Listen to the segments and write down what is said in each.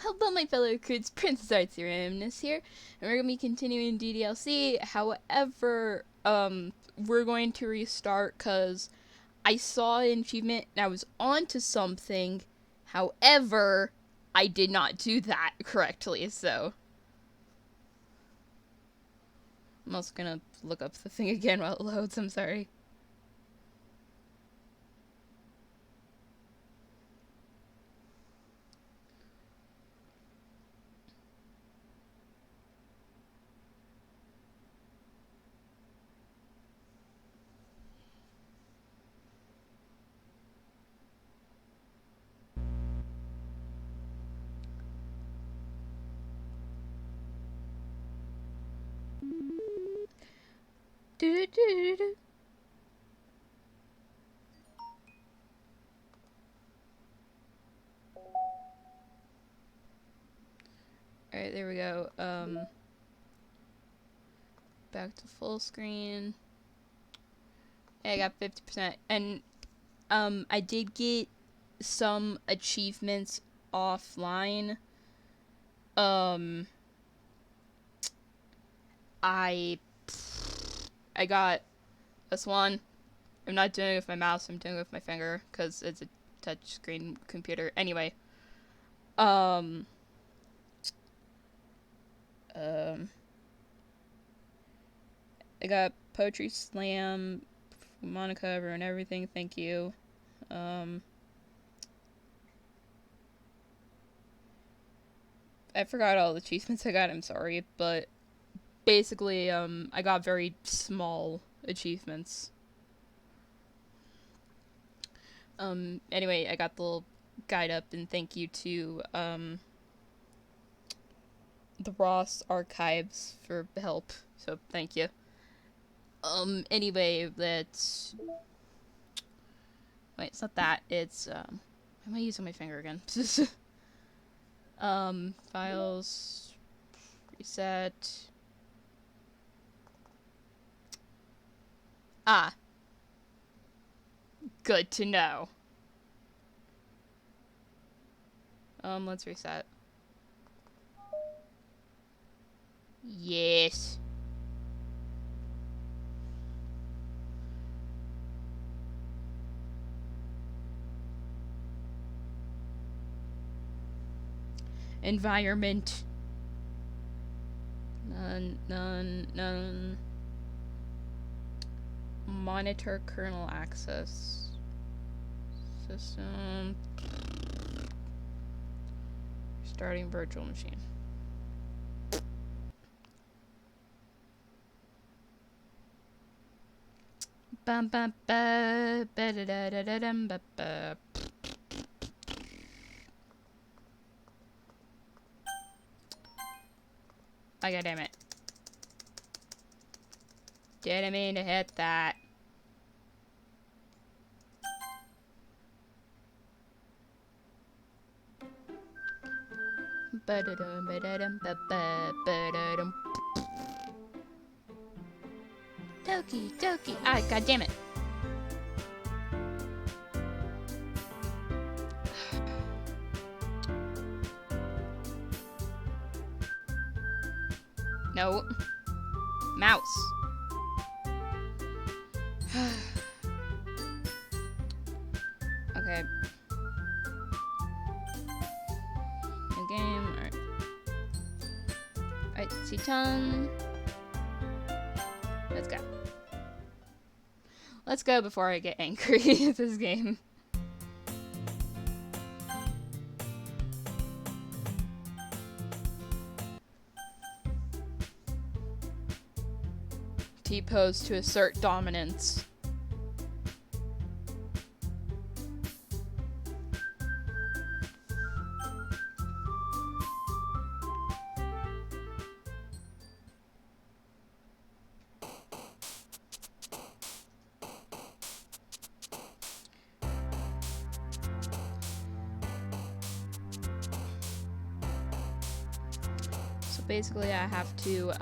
Hello, my fellow recruits. Princess Artsy Randomness here, and we're gonna be continuing DDLC. However, we're going to restart because I saw an achievement and I was on to something. However, I did not do that correctly, so I'm also gonna look up the thing again while it loads. I'm sorry. Do-do-do-do-do. Alright, there we go. Back to full screen. I got 50%. And, I did get some achievements offline. I got this one. I'm not doing it with my mouse, I'm doing it with my finger, because it's a touchscreen computer. Anyway. I got Poetry Slam, Monica, and everything, thank you. I forgot all the achievements I got, I'm sorry, but basically, I got very small achievements. Anyway, I got the little guide up, and thank you to, the Ross Archives for help, so thank you. Anyway, let's... Wait, it's not that, it's, why am I using my finger again? Files, reset. Ah. Good to know. Let's reset. Yes. Environment. None. Monitor kernel access. System. Starting virtual machine. Bum bum ba ba da da da da dum ba ba. Oh, god damn it. Didn't mean to hit that. Ba-da-dum, ba-da-dum, ba-ba, ba-da-dum. Doki. Ah, god damn it. No. Mouse. Okay. New game. Alright. Alright, see tongue. Let's go. Let's go before I get angry at this game. T-pose to assert dominance. So basically I have to,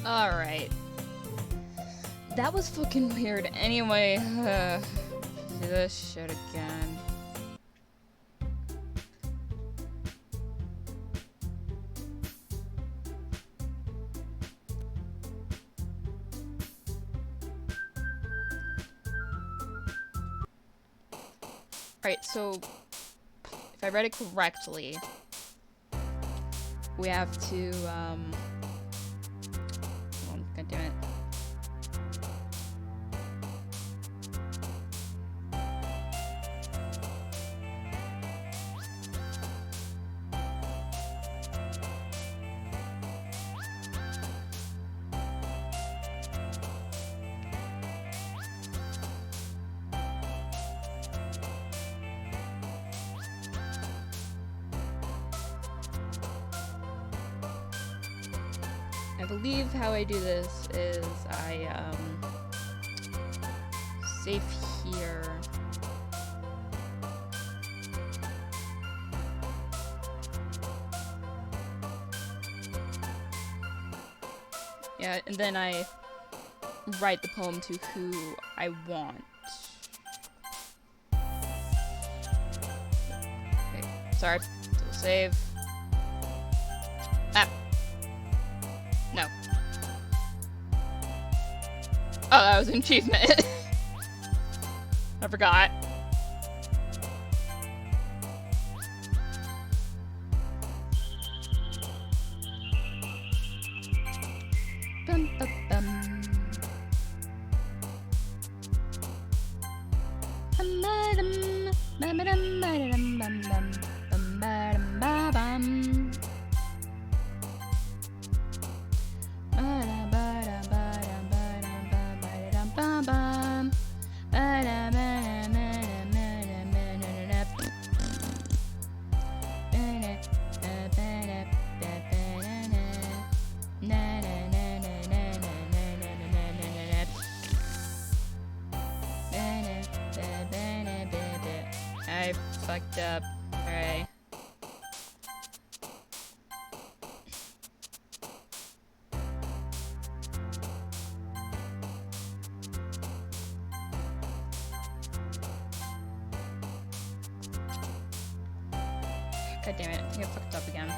Alright. That was fucking weird. Anyway, do this shit again. Alright, so if I read it correctly, we have to, oh, God damn it. I believe how I do this is I, save here. Yeah, and then I write the poem to who I want. Okay, sorry. So save. Ah. No. Oh, that was an achievement. I forgot. Bum, bum, bum. I fucked up. Alright. God damn it, I think I fucked up again.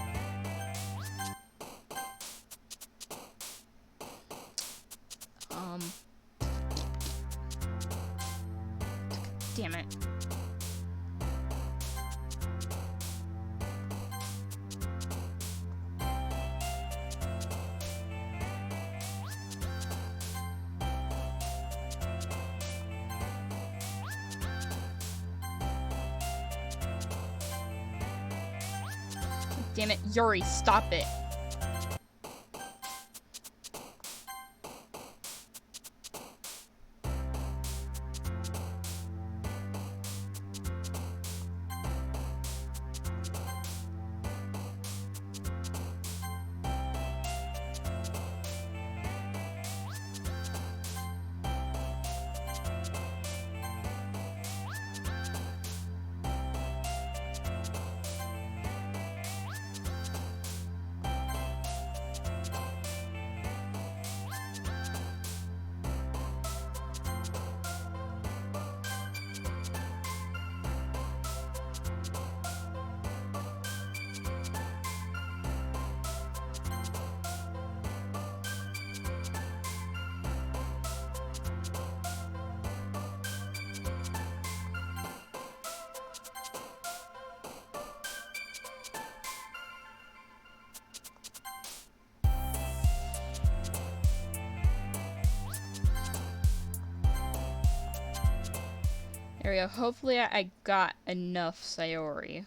Damn it. Damn it, Yuri, stop it. There we go. Hopefully I got enough Sayori.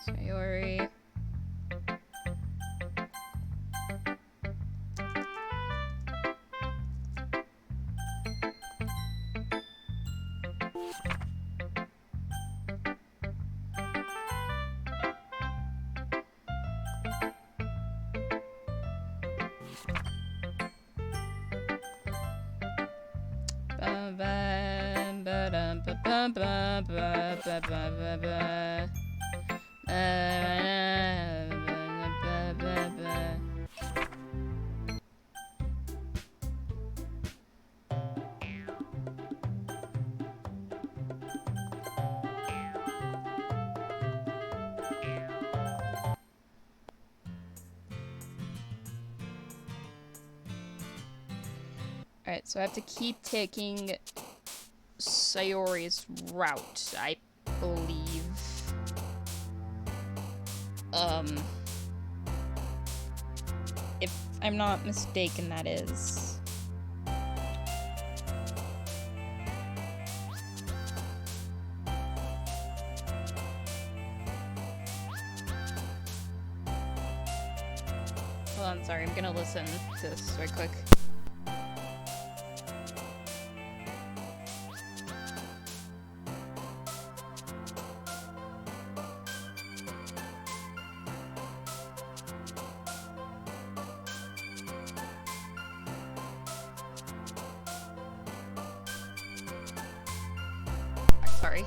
Sayori. Alright, so I have to keep taking Sayori's route, I believe. If I'm not mistaken, that is. Hold on, sorry, I'm gonna listen to this right quick. Sorry.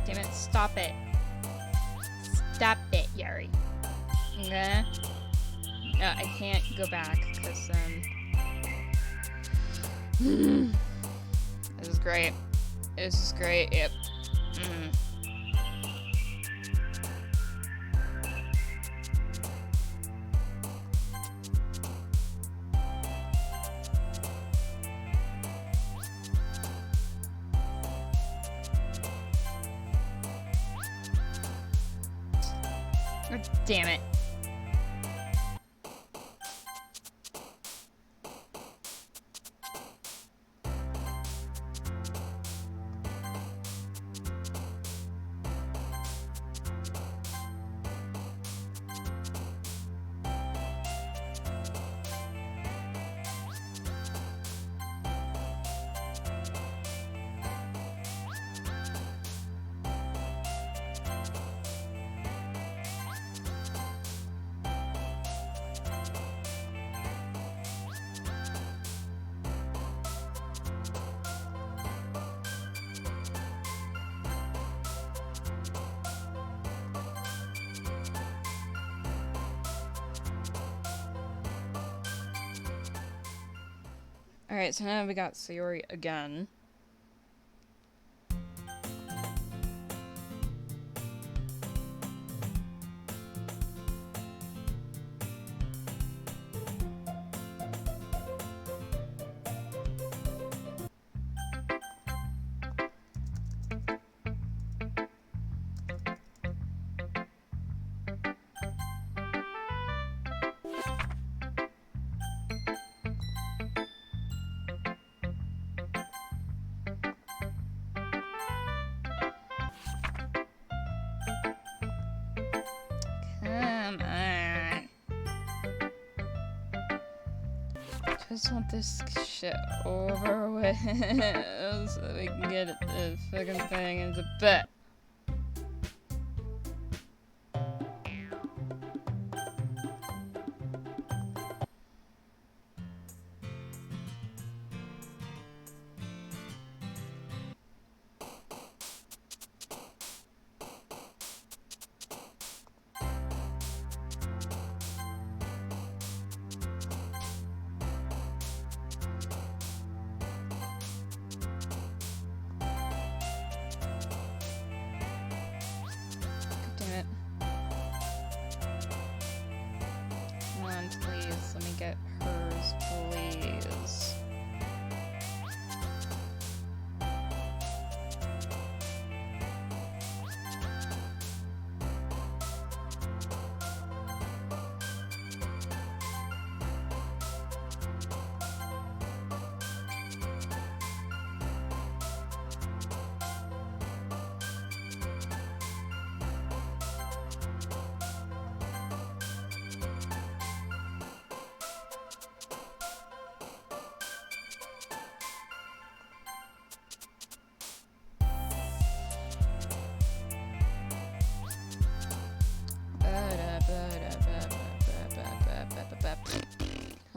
Damn it, stop it. Stop it, Yuri. Okay? No, I can't go back, because, This is great. This is great, yep. Oh, damn it. Alright, so now we got Sayori again. Come on. Just want this shit over with so we can get the fucking thing into bed.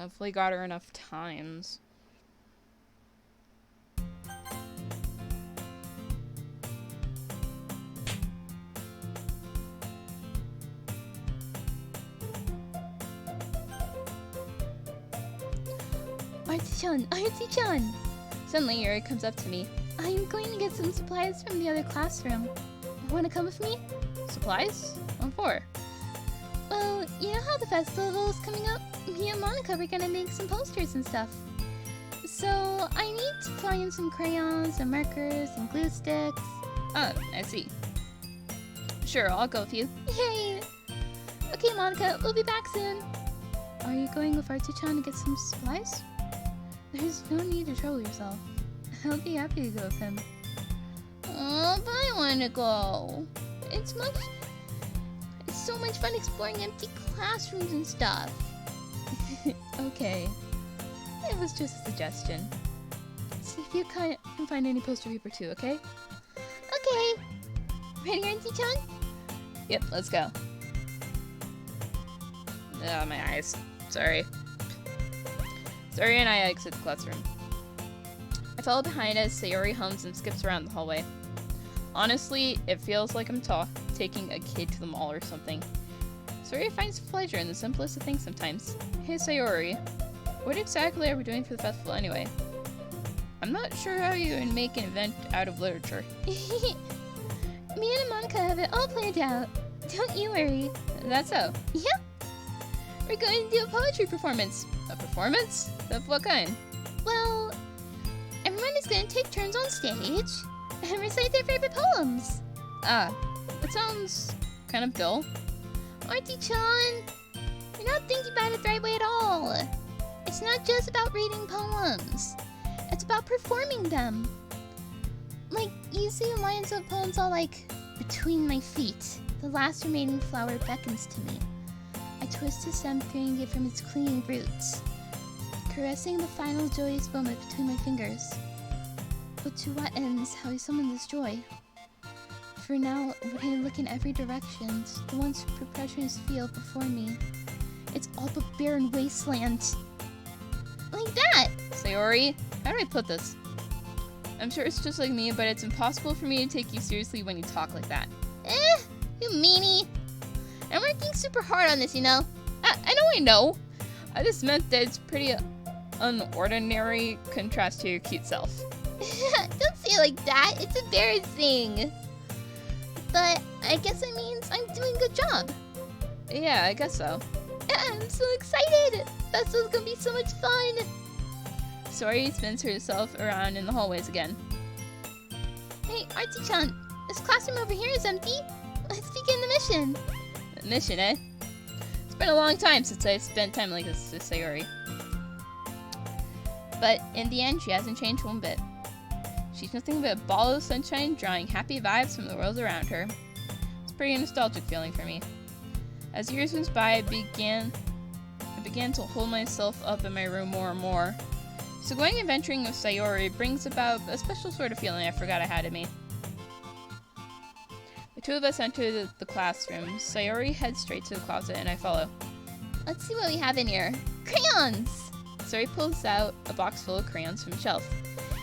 Hopefully got her enough times. Artie-chan, Artie-chan! Suddenly, Yuri comes up to me. I'm going to get some supplies from the other classroom. Want to come with me? Supplies? What for? Well, you know how the festival is coming up? Me and Monica were gonna make some posters and stuff. So, I need to fly in some crayons and markers and glue sticks. Oh, I see. Sure, I'll go with you. Yay! Okay, Monica, we'll be back soon. Are you going with Artie-chan to get some supplies? There's no need to trouble yourself. I'll be happy to go with him. Oh, but I want to go. It's so much fun exploring empty classrooms and stuff. Okay. It was just a suggestion. See if you can find any poster paper too, okay? Okay. Ready, Artie-chan? Yep, let's go. Oh, my eyes. Sorry. Sorry, and I exit the classroom. I follow behind as Sayori hums and skips around the hallway. Honestly, it feels like I'm taking a kid to the mall or something. Sayori finds pleasure in the simplest of things sometimes. Hey Sayori, what exactly are we doing for the festival anyway? I'm not sure how you would make an event out of literature. Me and Monica have it all planned out. Don't you worry. That's so. Yep. We're going to do a poetry performance. A performance? Of what kind? Well, everyone is going to take turns on stage and recite their favorite poems. Ah, that sounds kind of dull. Artie-chan, you're not thinking about it the right way at all. It's not just about reading poems. It's about performing them. Like, you see the lines of poems all like, between my feet, the last remaining flower beckons to me. I twist the stem, freeing it from its clinging roots, caressing the final joyous moment between my fingers. But to what ends how I summon this joy? For now, when I look in every direction, the once perpetuous field before me, it's all but barren wasteland. Like that! Sayori, how do I put this? I'm sure it's just like me, but it's impossible for me to take you seriously when you talk like that. You meanie. I'm working super hard on this, you know. I know. I just meant that it's pretty unordinary contrast to your cute self. Don't say it like that. It's embarrassing. But I guess it means I'm doing a good job. Yeah, I guess so. I'm so excited. Festival's gonna be so much fun. Sayori spins herself around in the hallways again. Hey, Artie-chan, this classroom over here is empty. Let's begin the mission. The mission, eh? It's been a long time since I spent time like this with Sayori. But in the end, she hasn't changed one bit. She's nothing but a ball of sunshine, drawing happy vibes from the world around her. It's a pretty nostalgic feeling for me. As years went by, I began to hold myself up in my room more and more. So going adventuring with Sayori brings about a special sort of feeling I forgot I had in me. The two of us enter the classroom. Sayori heads straight to the closet and I follow. Let's see what we have in here. Crayons! Sayori pulls out a box full of crayons from a shelf.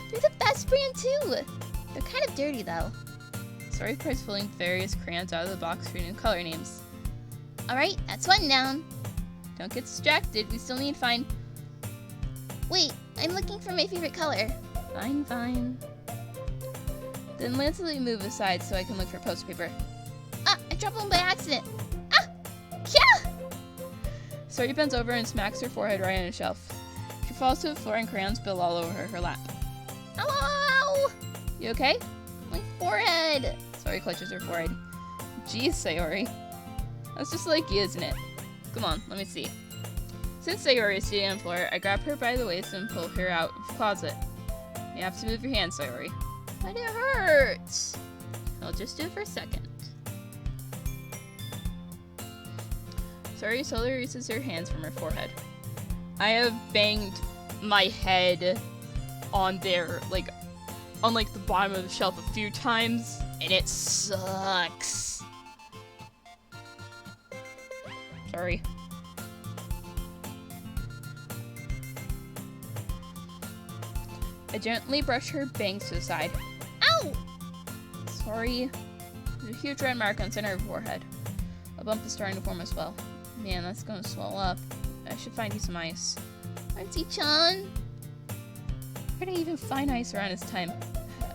They're the best brand too! They're kind of dirty though. Sayori starts pulling various crayons out of the box, reading color names. Alright, that's one down. Don't get distracted, we still need to find... Wait, I'm looking for my favorite color. Fine. Then lazily move aside so I can look for poster paper. Ah, I dropped one by accident. Ah! Yeah! Sayori bends over and smacks her forehead right on a shelf. She falls to the floor and crayons spill all over her lap. Ow! You okay? My forehead! Sayori clutches her forehead. Jeez, Sayori. That's just like you, isn't it? Come on, let me see. Since Sayori is sitting on the floor, I grab her by the waist and pull her out of the closet. You have to move your hands, Sayori. But it hurts. I'll just do it for a second. Sayori slowly releases her hands from her forehead. I have banged my head on there, on the bottom of the shelf a few times, and it sucks. Sorry. I gently brush her bangs to the side. Ow! Sorry. There's a huge red mark on the center of her forehead. A bump is starting to form as well. Man, that's gonna swell up. I should find you some ice. Auntie-chan? Where did I even find ice around this time?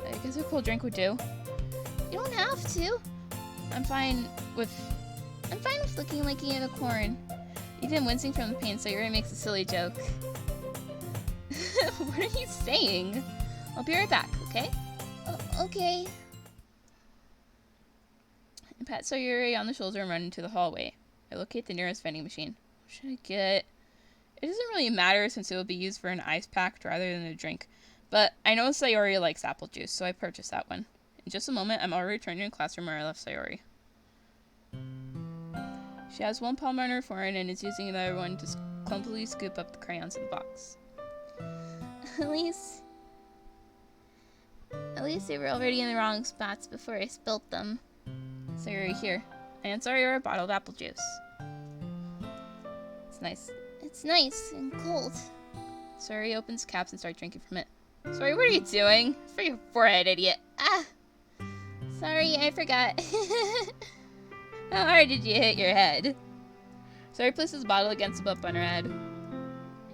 I guess a cold drink would do. You don't have to. I'm fine with looking like a unicorn. even wincing from the pain, Sayuri makes a silly joke. What are you saying? I'll be right back, okay? Okay. I pat Sayuri on the shoulder and run into the hallway. I locate the nearest vending machine. What should I get? It doesn't really matter since it will be used for an ice pack rather than a drink. But I know Sayuri likes apple juice, so I purchased that one. In just a moment, I'm already returning to the classroom where I left Sayuri. She has one palm on her forehead and is using the other one to clumsily scoop up the crayons in the box. At least they were already in the wrong spots before I spilt them. Sayuri, here. And Sayuri a bottle of apple juice. It's nice. It's nice and cold. Sayuri opens caps and starts drinking from it. Sorry, what are you doing? It's for your forehead, idiot. Ah! Sorry, I forgot. How hard did you hit your head? Sayuri places the bottle against the bump on her head.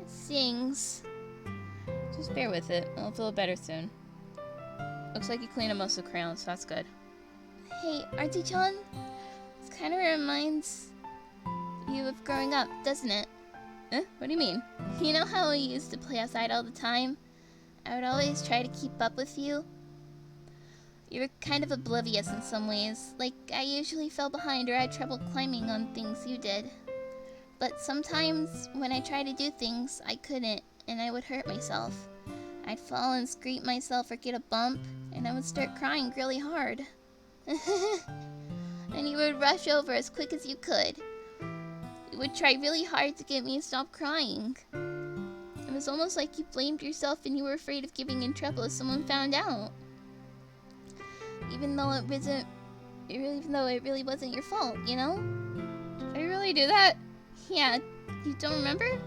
It stings. Just bear with it. It'll feel better soon. Looks like you cleaned up most of the crayons, so that's good. Hey, Auntie-chan? This kind of reminds you of growing up, doesn't it? What do you mean? You know how we used to play outside all the time? I would always try to keep up with you. You were kind of oblivious in some ways. Like, I usually fell behind or had trouble climbing on things you did. But sometimes, when I tried to do things, I couldn't, and I would hurt myself. I'd fall and scrape myself or get a bump, and I would start crying really hard. And you would rush over as quick as you could. You would try really hard to get me to stop crying. It was almost like you blamed yourself and you were afraid of getting in trouble if someone found out. Even though it really wasn't your fault, you know? Did I really do that? Yeah, you don't remember?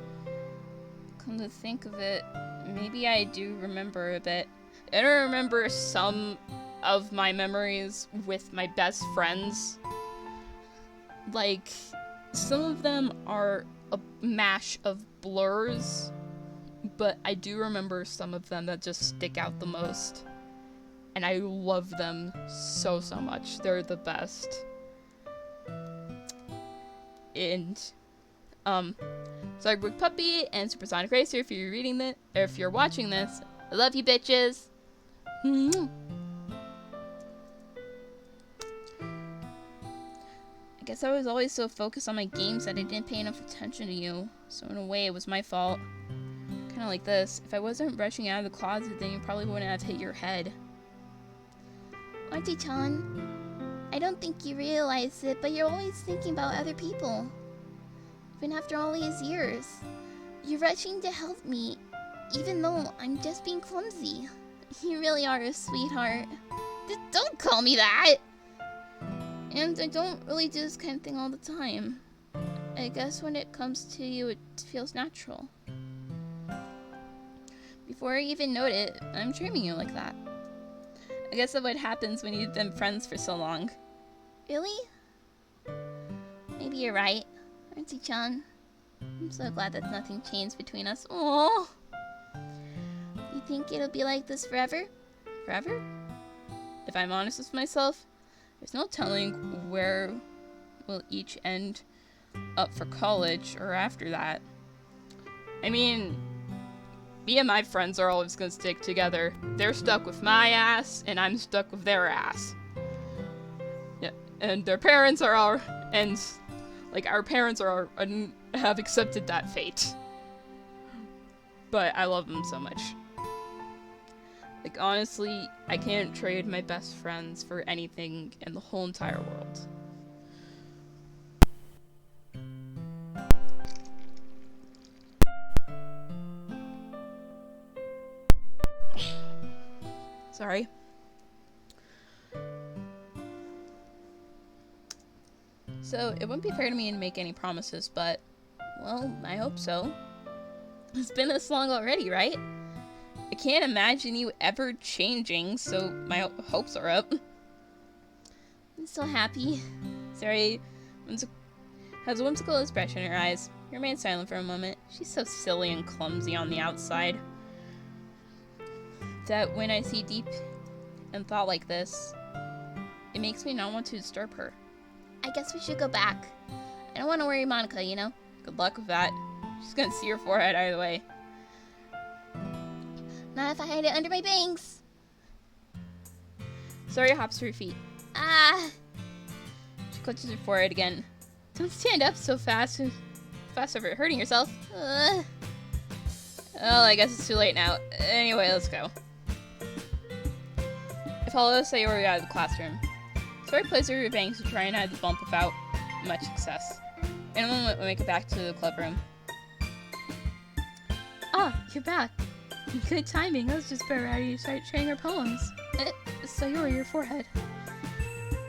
Come to think of it, maybe I do remember a bit. I don't remember some of my memories with my best friends. Like, some of them are a mash of blurs, but I do remember some of them that just stick out the most. And I love them so much. They're the best. And, Cyberbook Puppy and Supersonic Racer, if you're reading this, or if you're watching this, I love you bitches. I guess I was always so focused on my games that I didn't pay enough attention to you. So in a way, it was my fault. Kind of like this. If I wasn't rushing out of the closet, then you probably wouldn't have hit your head. Auntie-chan, I don't think you realize it, but you're always thinking about other people. Even after all these years. You're rushing to help me, even though I'm just being clumsy. You really are a sweetheart. Don't call me that! And I don't really do this kind of thing all the time. I guess when it comes to you, it feels natural. Before I even note it, I'm treating you like that. I guess that's what happens when you've been friends for so long. Really? Maybe you're right, Auntie-chan. I'm so glad that nothing changed between us. Aww. You think it'll be like this forever? Forever? If I'm honest with myself, there's no telling where we'll each end up for college or after that. I mean, me and my friends are always gonna stick together. They're stuck with my ass, and I'm stuck with their ass. Yeah, and their parents are our parents have accepted that fate. But I love them so much. Like, honestly, I can't trade my best friends for anything in the whole entire world. Sorry. So, it wouldn't be fair to me to make any promises, but, well, I hope so. It's been this long already, right? I can't imagine you ever changing, so my hopes are up. I'm so happy. Sayori has a whimsical expression in her eyes. He remains silent for a moment. She's so silly and clumsy on the outside that when I see deep in thought like this, it makes me not want to disturb her. I guess we should go back. I don't want to worry Monica, you know? Good luck with that. She's gonna see your forehead either way. Not if I hide it under my bangs. Sayori hops to her feet. Ah! She clutches her forehead again. Don't stand up so fast over hurting yourself. Well, I guess it's too late now. Anyway, let's go. I follow Sayori out of the classroom. Sayori plays her bangs to try and hide the bump without much success. In a moment, we make it back to the clubroom. Ah, you're back. Good timing. I was just about ready to start sharing her poems. Sayori, your forehead.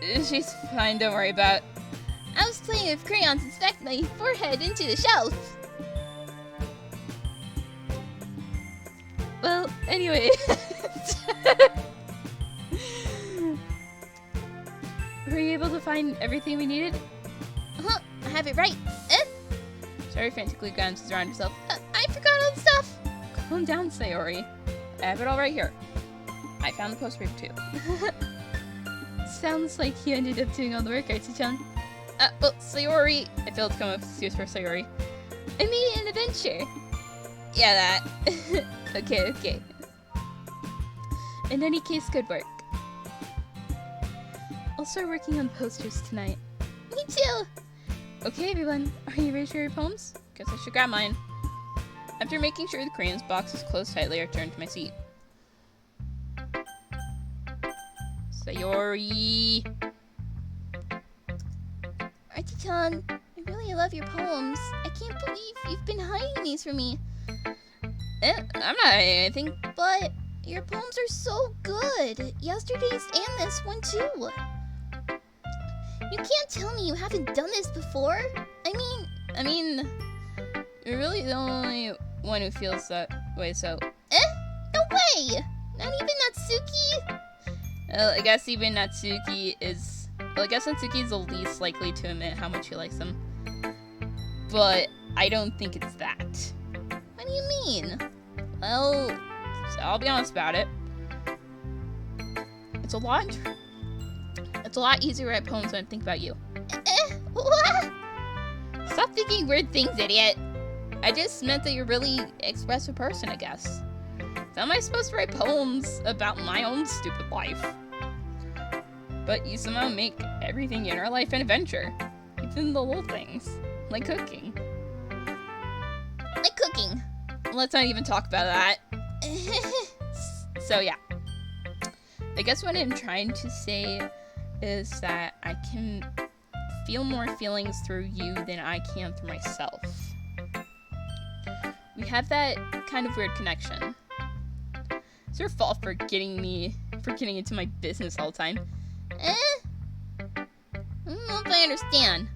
She's fine, don't worry about it. I was playing with crayons and smacked my forehead into the shelf. Well, anyway. Were you able to find everything we needed? Uh-huh, I have it right. Sayori frantically glances around herself. I forgot all the stuff. Calm down, Sayori. I have it all right here. I found the postpaper too. Sounds like you ended up doing all the work, Archie-chan. Well, Sayori... I failed to come up with excuse for Sayori. I made an adventure. Yeah, that. Okay. In any case, good work. I'll start working on posters tonight. Me too. Okay, everyone. Are you ready to share your poems? Guess I should grab mine. After making sure the crayons box is closed tightly, I returned to my seat. Sayori! Archie-chan, I really love your poems. I can't believe you've been hiding these from me. I'm not hiding anything. But your poems are so good. Yesterday's and this one too. You can't tell me you haven't done this before. I mean, you're really the only one who feels that way, so... No way! Not even Natsuki? Well, I guess even Natsuki is... Well, I guess Natsuki is the least likely to admit how much he likes them. But I don't think it's that. What do you mean? Well, so I'll be honest about it. It's a lot easier to write poems when I think about you. What? Stop thinking weird things, idiot. I just meant that you're a really expressive person, I guess. So am I supposed to write poems about my own stupid life? But you somehow make everything in our life an adventure. Even the little things. Like cooking. Like cooking. Let's not even talk about that. So yeah. I guess what I'm trying to say is that I can feel more feelings through you than I can through myself. We have that kind of weird connection. It's your fault for getting into my business all the time. I don't know if I understand.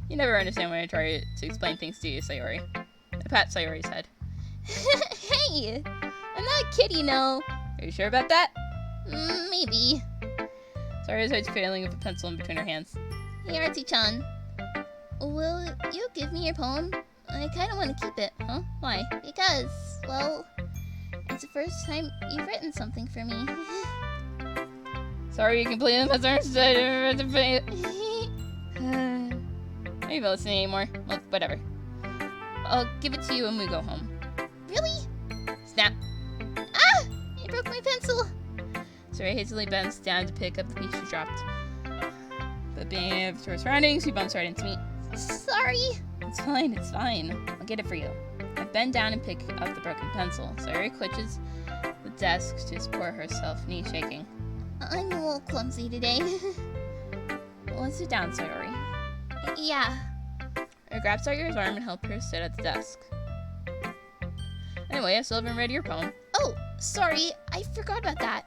You never understand when I try to explain things to you, Sayori. I pat Sayori's head. Hey! I'm not a kid, you know. Are you sure about that? Maybe. Sayori starts fiddling with a pencil in between her hands. Hey, Archie-chan. Will you give me your poem? I kind of want to keep it. Huh? Why? Because, well, it's the first time you've written something for me. Sorry, you completely misunderstood. Are you listening anymore? Well, whatever. I'll give it to you when we go home. Really? Snap. Ah! I broke my pencil. Sayori hastily bends down to pick up the piece she dropped. But being able to her surroundings, she bumps right into me. Sorry. It's fine. I'll get it for you. I bend down and pick up the broken pencil. Sayori clutches the desk to support herself, knees shaking. I'm a little clumsy today. Well, let's sit down, Sayori. Yeah. I grab Sayori's arm and help her sit at the desk. Anyway, I still haven't read your poem. Oh, sorry. I forgot about that.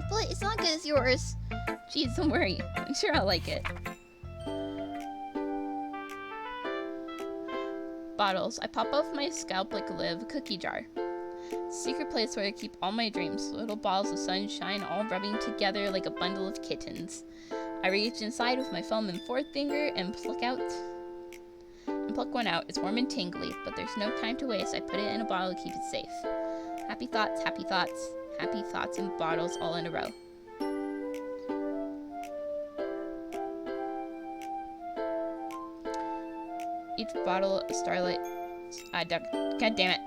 But it's not good as yours. Jeez, don't worry. I'm sure I'll like it. Bottles. I pop off my scalp like a live cookie jar. Secret place where I keep all my dreams. Little balls of sunshine all rubbing together like a bundle of kittens. I reach inside with my thumb and forefinger and pluck one out. It's warm and tingly, but there's no time to waste. I put it in a bottle to keep it safe. Happy thoughts, happy thoughts, happy thoughts in bottles all in a row. Each bottle a starlight. God damn it.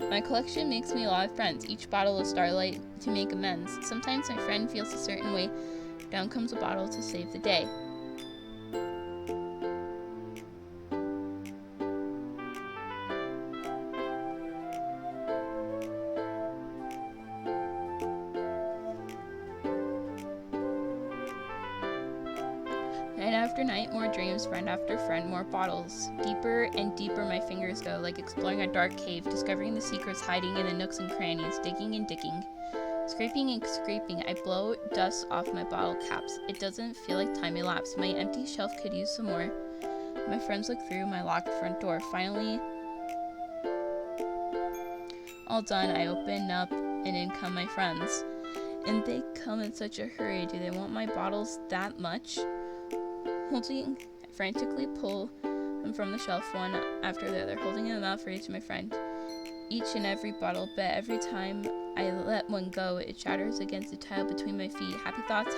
My collection makes me a lot of friends. Each bottle a starlight to make amends. Sometimes my friend feels a certain way. Down comes a bottle to save the day. Night after night, more dreams, friend after friend, more bottles. Deeper and deeper my fingers go, like exploring a dark cave, discovering the secrets hiding in the nooks and crannies, digging and digging. Scraping and scraping, I blow dust off my bottle caps. It doesn't feel like time elapsed. My empty shelf could use some more. My friends look through my locked front door. Finally, all done, I open up and in come my friends. And they come in such a hurry. Do they want my bottles that much? I frantically pull them from the shelf one after the other, holding them out for each of my friend. Each and every bottle, but every time I let one go, it shatters against the tile between my feet. Happy thoughts,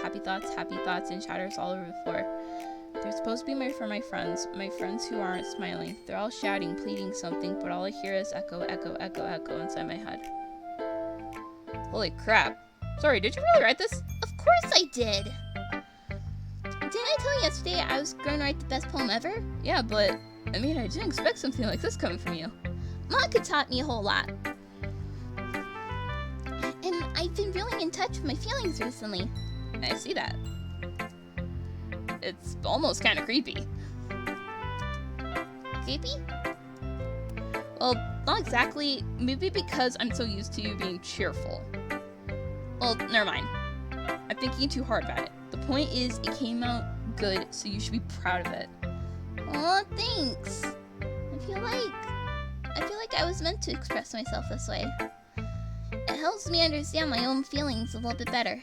and shatters all over the floor. They're supposed to be for my friends who aren't smiling. They're all shouting, pleading something, but all I hear is echo, echo, echo, echo inside my head. Holy crap. Sorry, did you really write this? Of course I did! Didn't I tell you yesterday I was going to write the best poem ever? Yeah, but, I didn't expect something like this coming from you. Maka taught me a whole lot. And I've been really in touch with my feelings recently. I see that. It's almost kind of creepy. Creepy? Well, not exactly. Maybe because I'm so used to you being cheerful. Well, never mind. I'm thinking too hard about it. The point is, it came out good, so you should be proud of it. Aw, thanks. I feel like I was meant to express myself this way. It helps me understand my own feelings a little bit better.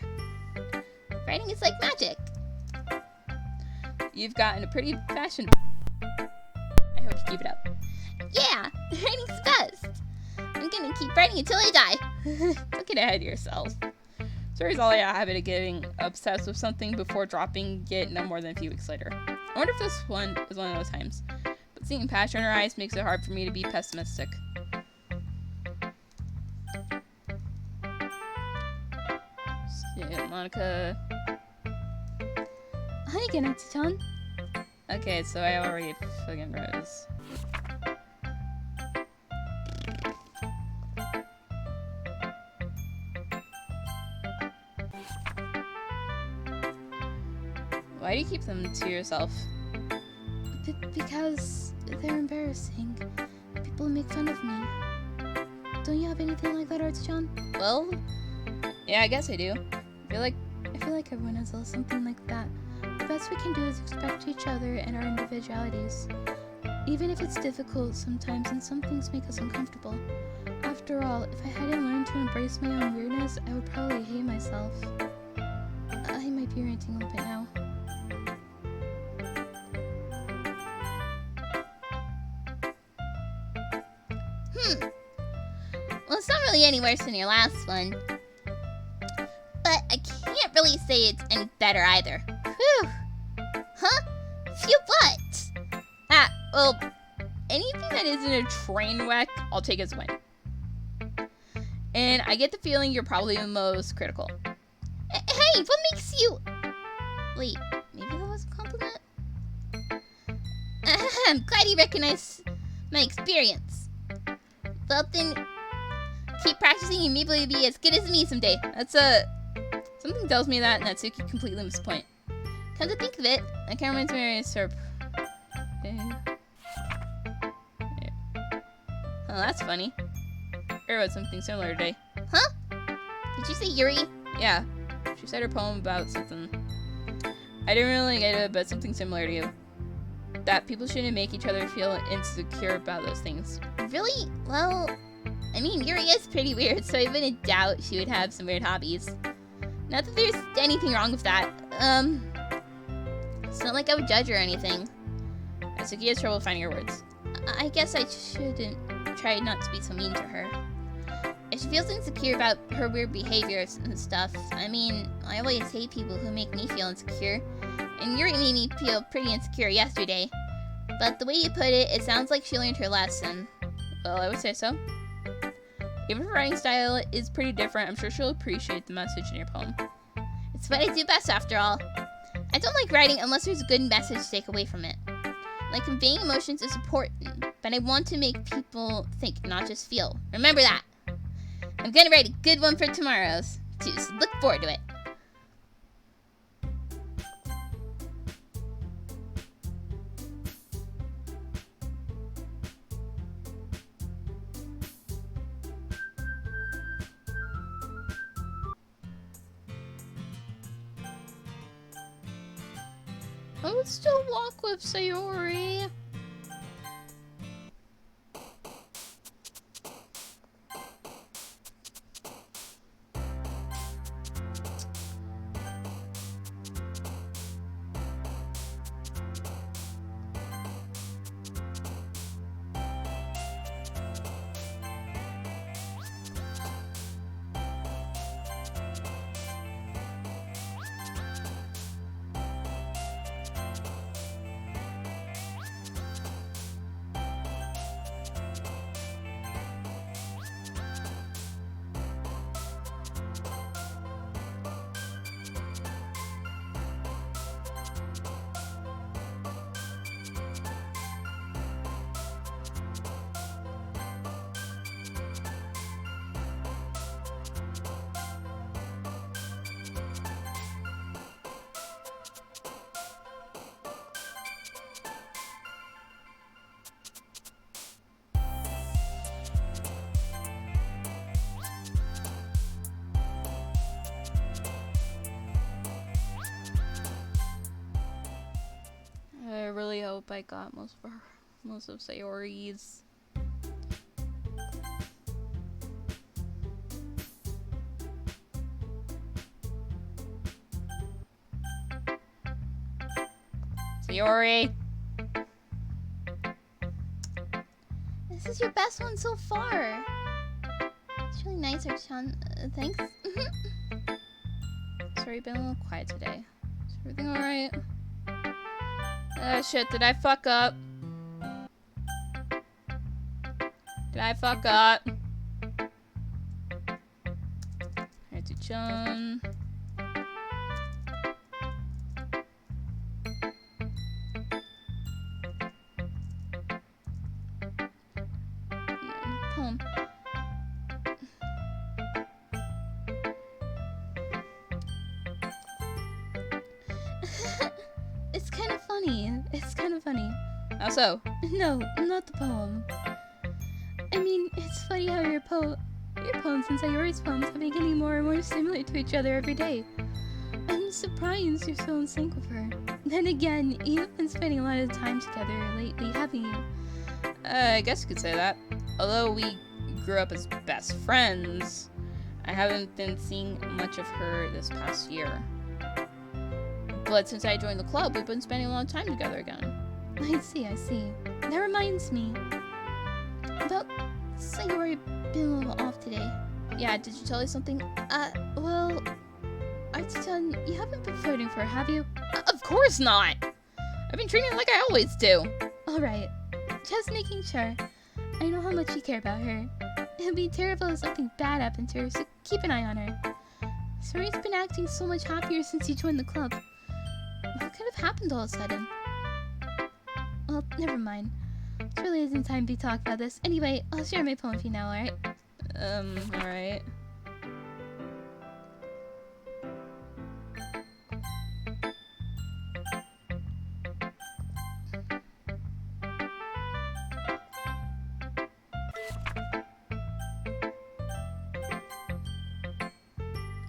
Writing is like magic. You've gotten a pretty fashion. I hope you keep it up. Yeah, writing's the best. I'm gonna keep writing until I die. Don't get ahead of yourself. Stories all I have it of getting obsessed with something before dropping it no more than a few weeks later. I wonder if this one is one of those times. But seeing passion in her eyes makes it hard for me to be pessimistic. Yeah, Monica. Hi again, Auntie-chan. Okay, so I already fucking wrote this. Why do you keep them to yourself? Because they're embarrassing. People make fun of me. Don't you have anything like that, Artie-chan? Well, yeah, I guess I do. I feel like everyone has a little something like that. The best we can do is respect each other and our individualities. Even if it's difficult sometimes and some things make us uncomfortable. After all, if I hadn't learned to embrace my own weirdness, I would probably hate myself. I might be ranting a little bit now. Well, it's not really any worse than your last one. But I can't really say it's any better either. Whew. Huh? Phew what? Well, anything that isn't a train wreck, I'll take as a win. And I get the feeling you're probably the most critical. Hey, what makes you... Wait, maybe that was a compliment? I'm glad you recognize my experience. Well then, keep practicing and maybe you'll be as good as me someday. That's something tells me that Natsuki completely missed the point. Come to think of it. That kind of reminds me of Serp. Oh, that's funny. I wrote something similar today. Huh? Did you say Yuri? Yeah. She said her poem about something. I didn't really get it, but something similar to you. That people shouldn't make each other feel insecure about those things. Really? Well, I mean, Yuri is pretty weird, so I wouldn't doubt she would have some weird hobbies. Not that there's anything wrong with that. It's not like I would judge her or anything. Atsuki has trouble finding her words. I guess I shouldn't try not to be so mean to her. If she feels insecure about her weird behaviors and stuff, I mean, I always hate people who make me feel insecure. And Yuri made me feel pretty insecure yesterday. But the way you put it, it sounds like she learned her lesson. Well, I would say so. Even if her writing style is pretty different, I'm sure she'll appreciate the message in your poem. It's what I do best, after all. I don't like writing unless there's a good message to take away from it. Like, conveying emotions is important, but I want to make people think, not just feel. Remember that! I'm gonna write a good one for tomorrow's, too, so look forward to it. I would still walk with Sayori. I really hope I got most of Sayori's. Sayori! This is your best one so far. It's really nice, Archan. Thanks. Sorry, been a little quiet today. Is everything alright? Shit, did I fuck up? Did I fuck up? Hatsu-chan. Poem. It's kind of funny. It's kind of funny. How so? No, not the poem. I mean, it's funny how your poems and Sayori's poems have been getting more and more similar to each other every day. I'm surprised you're so in sync with her. Then again, you've been spending a lot of time together lately, haven't you? I guess you could say that. Although we grew up as best friends, I haven't been seeing much of her this past year. But since I joined the club, we've been spending a lot of time together again. I see. That reminds me. About Sayori being a little off today. Yeah, did you tell her something? Well, Archan, you haven't been flirting for her, have you? Of course not! I've been treating her like I always do. Alright, just making sure. I know how much you care about her. It'd be terrible if something bad happened to her, so keep an eye on her. Sayori's been acting so much happier since you joined the club. What could have happened all of a sudden? Well, never mind. It really isn't time to be talking about this. Anyway, I'll share my poem with you now, alright? Alright.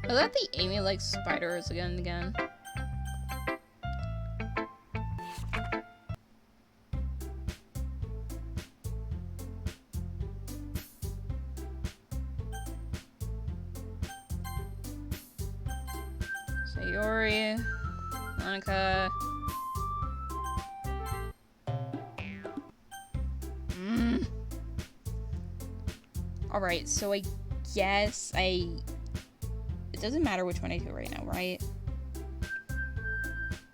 I thought they Amy likes spiders again and again. Sayori, Monica. Alright, so I guess it doesn't matter which one I do right now, right?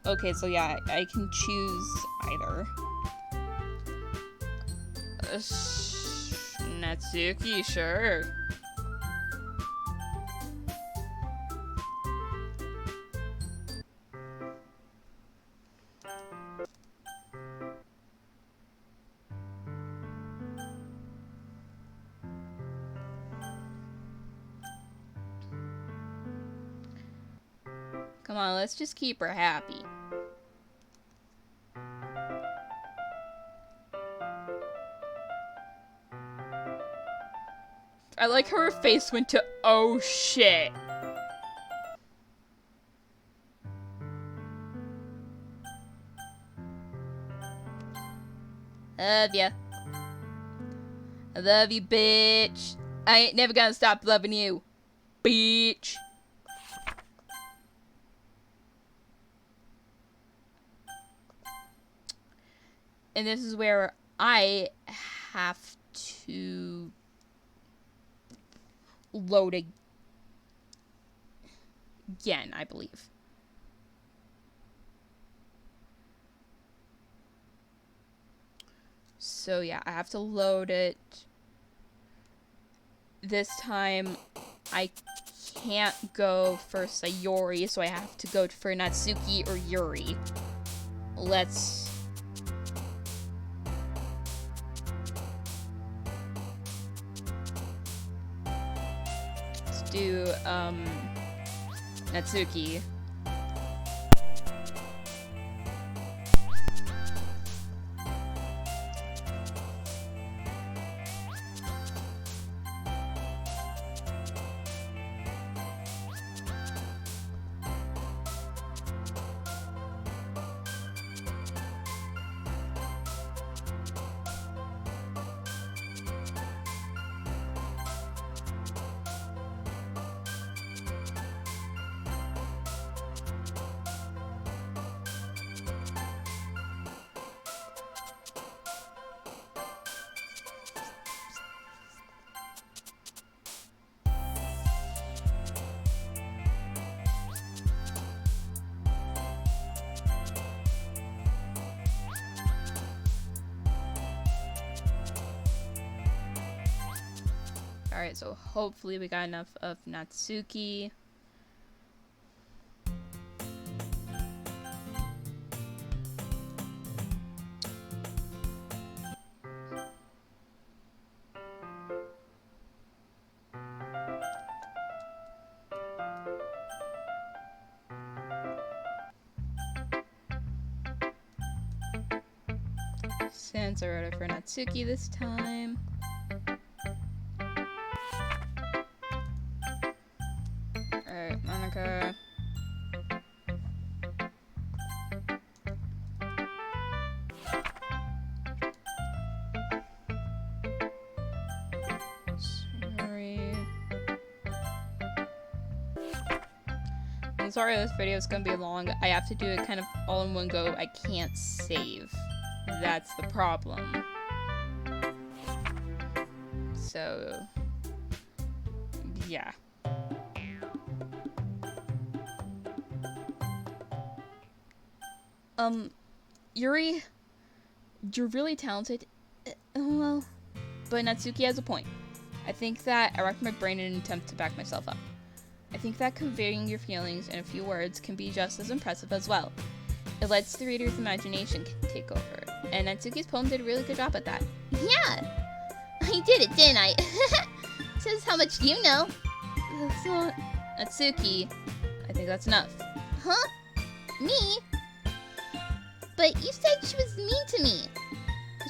Okay, so yeah, I can choose either. Natsuki, sure. Come on, let's just keep her happy. I like how her face went to, oh shit. Love ya. I love you, bitch. I ain't never gonna stop loving you, bitch. And this is where I have to load again, I believe. So yeah, I have to load it. This time, I can't go for Sayori, so I have to go for Natsuki or Yuri. Let's do Natsuki. Alright, so hopefully we got enough of Natsuki. Since I wrote it for Natsuki this time. Alright, Monica. Sorry. I'm sorry this video is gonna be long. I have to do it kind of all in one go. I can't save. That's the problem. So, yeah. Yuri, you're really talented. Well, but Natsuki has a point. I think that I racked my brain in an attempt to back myself up. I think that conveying your feelings in a few words can be just as impressive as well. It lets the reader's imagination take over. And Natsuki's poem did a really good job at that. Yeah! I did it, didn't I? Says how much you know. That's not... Natsuki, I think that's enough. Huh? Me? But you said she was mean to me.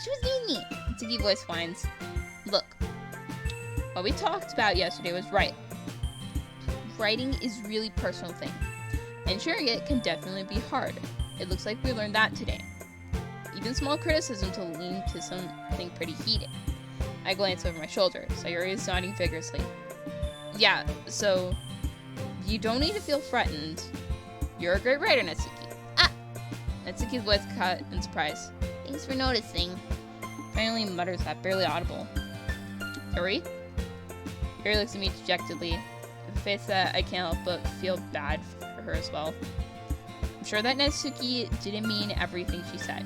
She was mean to me. Natsuki voice whines. Look, what we talked about yesterday was right. Writing is really personal thing. And sharing it can definitely be hard. It looks like we learned that today. Even small criticism to lean to something pretty heated. I glance over my shoulder. Sayori is nodding vigorously. Yeah, so you don't need to feel threatened. You're a great writer, Natsuki. Ah! Natsuki's voice caught in surprise. Thanks for noticing. Finally mutters that, barely audible. Yuri? Yuri looks at me dejectedly, with a face that I can't help but feel bad for her as well. I'm sure that Natsuki didn't mean everything she said.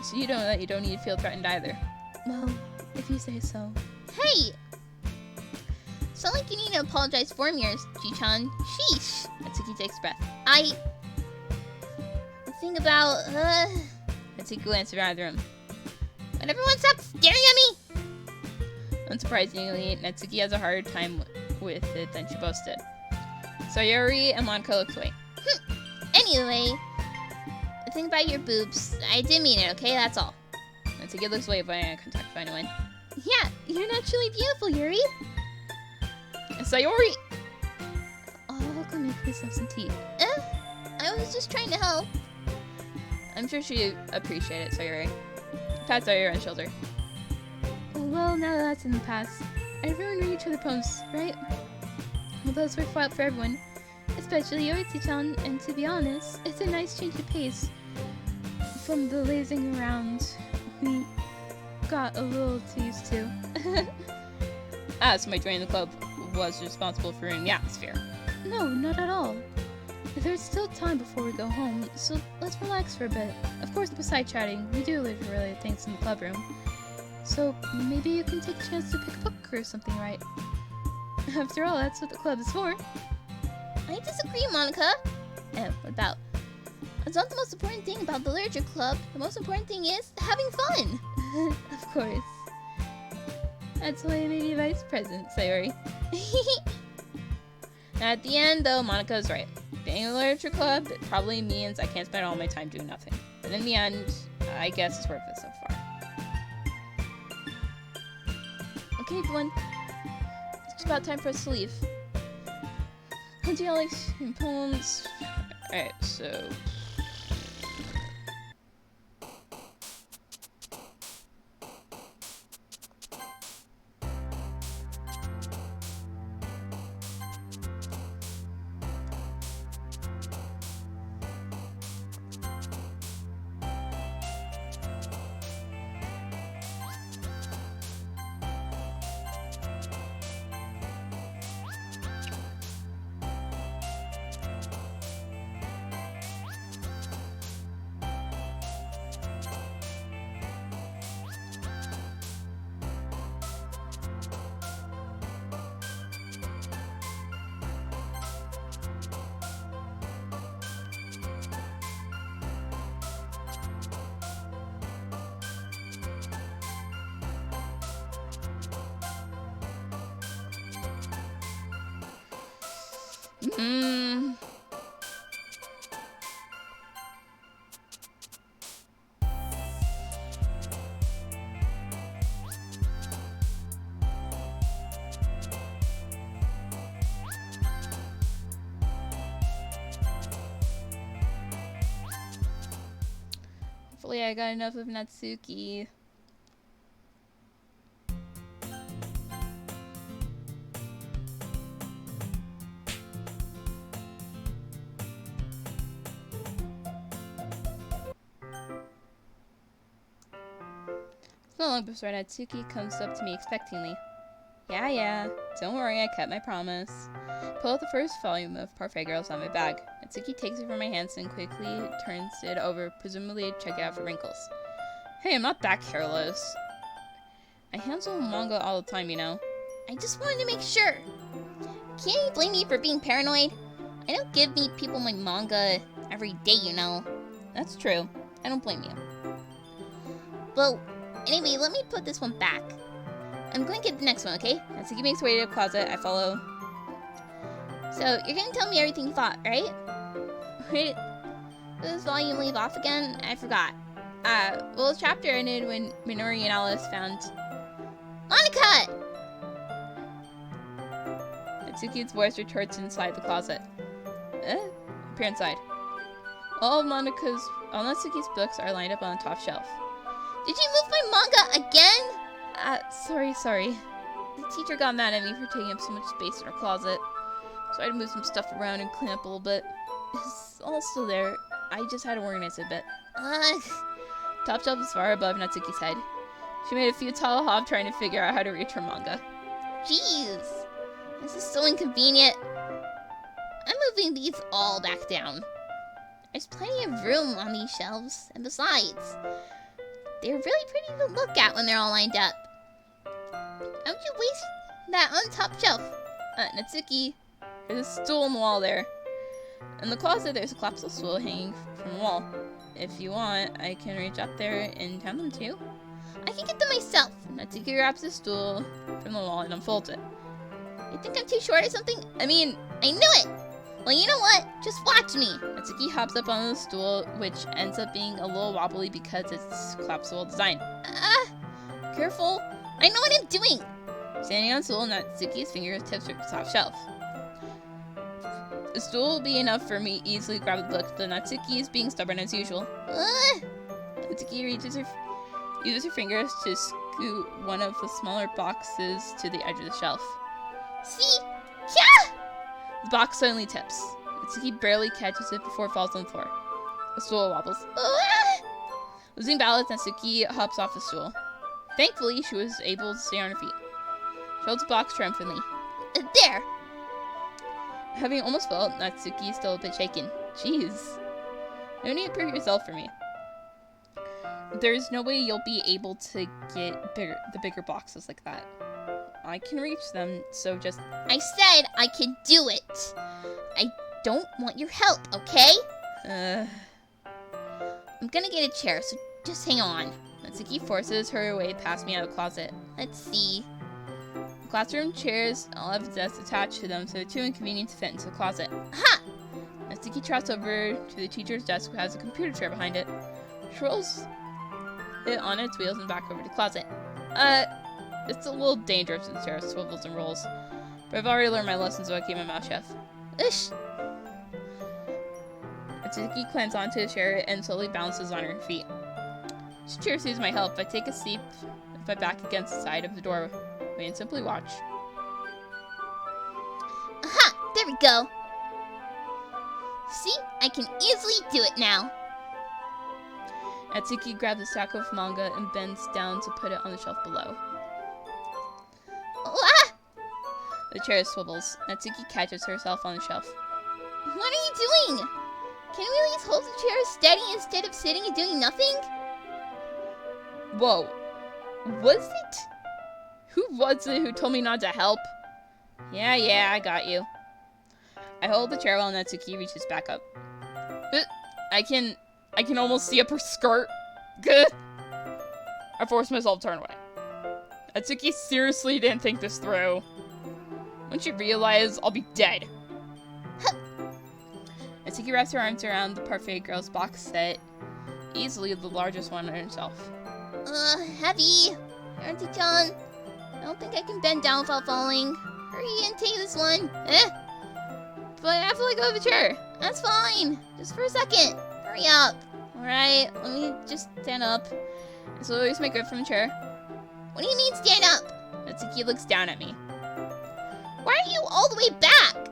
So you don't need to feel threatened either. Well, if you say so. Hey! It's not like you need to apologize for me, Chi-chan. Sheesh! Natsuki takes a breath. The thing about, Natsuki glanced around the room. When everyone stops staring at me! Unsurprisingly, Natsuki has a harder time with it than she boasted. Sayori and Monika looked away. Anyway, the thing about your boobs, I didn't mean it, okay? That's all. Natsuki looks away, avoiding eye contact with anyone. Yeah, you're naturally beautiful, Yuri. Sayori! Oh, go make yourself some tea. I was just trying to help. I'm sure she'd appreciate it, Sayori. Pat Sayori on the shoulder. Well, now that that's in the past, everyone read each other poems, right? Well, those work out for everyone, especially Yoichi-chan, and to be honest, it's a nice change of pace from the lazing around we got a little too used to. So my joining the club was responsible for ruining the atmosphere. No, not at all. There's still time before we go home, so let's relax for a bit. Of course, besides chatting, we do live related things in the club room. So maybe you can take a chance to pick a book or something, right? After all, that's what the club is for. I disagree, Monika. What about? It's not the most important thing about the literature club. The most important thing is having fun. Of course. That's why I made you vice president, Sayori. At the end, though, Monika's right. Being in the literature club probably means I can't spend all my time doing nothing. But in the end, I guess it's worth it so far. Okay, everyone. It's about time for us to leave. Do you like poems? Alright, so... Hopefully I got enough of Natsuki. It's not long before Natsuki comes up to me expectingly. Yeah, don't worry, I kept my promise. Pull out the first volume of Parfait Girls on my bag. Natsuki takes it from my hands and quickly turns it over, presumably to check it out for wrinkles. Hey, I'm not that careless. I handle manga all the time, you know. I just wanted to make sure. Can't you blame me for being paranoid? I don't give people my manga every day, you know. That's true. I don't blame you. Well, anyway, let me put this one back. I'm going to get the next one, okay? Natsuki makes her way to the closet. I follow. So, you're going to tell me everything you thought, right? Wait, did this volume leave off again? I forgot. Well, the chapter ended when Minori and Alice found... Monika! Natsuki's voice retorts inside the closet. Appear inside. All Natsuki's books are lined up on the top shelf. Did you move my manga again? Sorry. The teacher got mad at me for taking up so much space in her closet. So I had to move some stuff around and clean up a little bit. It's all still there. I just had to organize it a bit. Ugh. Top shelf is far above Natsuki's head. She made a futile hop trying to figure out how to reach her manga. Jeez. This is so inconvenient. I'm moving these all back down. There's plenty of room on these shelves, and besides, they're really pretty to look at when they're all lined up. How would you waste that on top shelf? Natsuki, there's a stool on the wall there. In the closet, there's a collapsible stool hanging from the wall. If you want, I can reach up there and count them too. I can get them myself. Natsuki grabs the stool from the wall and unfolds it. You think I'm too short or something? I knew it! Well, you know what? Just watch me. Natsuki hops up on the stool, which ends up being a little wobbly because it's collapsible design. Careful. I know what I'm doing. Standing on the stool, Natsuki's fingertips reach the top shelf. The stool will be enough for me to easily grab the book, but Natsuki is being stubborn as usual. Natsuki uses her fingers to scoot one of the smaller boxes to the edge of the shelf. See? Yeah! The box suddenly tips. Natsuki barely catches it before it falls on the floor. The stool wobbles. Losing balance, Natsuki hops off the stool. Thankfully, she was able to stay on her feet. She holds the box triumphantly. There! Having almost fell, Natsuki is still a bit shaken. Jeez. No need to prove yourself for me. There's no way you'll be able to get the bigger boxes like that. I can reach them, so just... I said I can do it. I don't want your help, okay? I'm gonna get a chair, so just hang on. Natsuki forces her way past me out of the closet. Let's see. The classroom chairs all have desks attached to them, so they're too inconvenient to fit into the closet. Ha! Natsuki trots over to the teacher's desk, who has a computer chair behind it. She rolls it on its wheels and back over to the closet. It's a little dangerous with the chair swivels and rolls, but I've already learned my lessons, so I keep my mouth shut. Ish. Natsuki climbs onto the chair and slowly bounces on her feet. She cheers sees my help. I take a seat with my back against the side of the doorway and simply watch. Aha! There we go. See? I can easily do it now. Natsuki grabs a stack of manga and bends down to put it on the shelf below. The chair swivels. Natsuki catches herself on the shelf. What are you doing? Can we at least hold the chair steady instead of sitting and doing nothing? Whoa. Was it? Who was it who told me not to help? Yeah, I got you. I hold the chair while Natsuki reaches back up. I can almost see up her skirt. Good. I forced myself to turn away. Natsuki seriously didn't think this through. Once you realize I'll be dead. Natsuki wraps her arms around the Parfait Girls box set, easily the largest one on herself. Heavy. Auntie-chan, I don't think I can bend down without falling. Hurry and take this one. But I have to let go of the chair. That's fine. Just for a second. Hurry up. Alright, let me just stand up. And slowly release my grip from the chair. What do you mean stand up? Natsuki looks down at me. Why are you all the way back?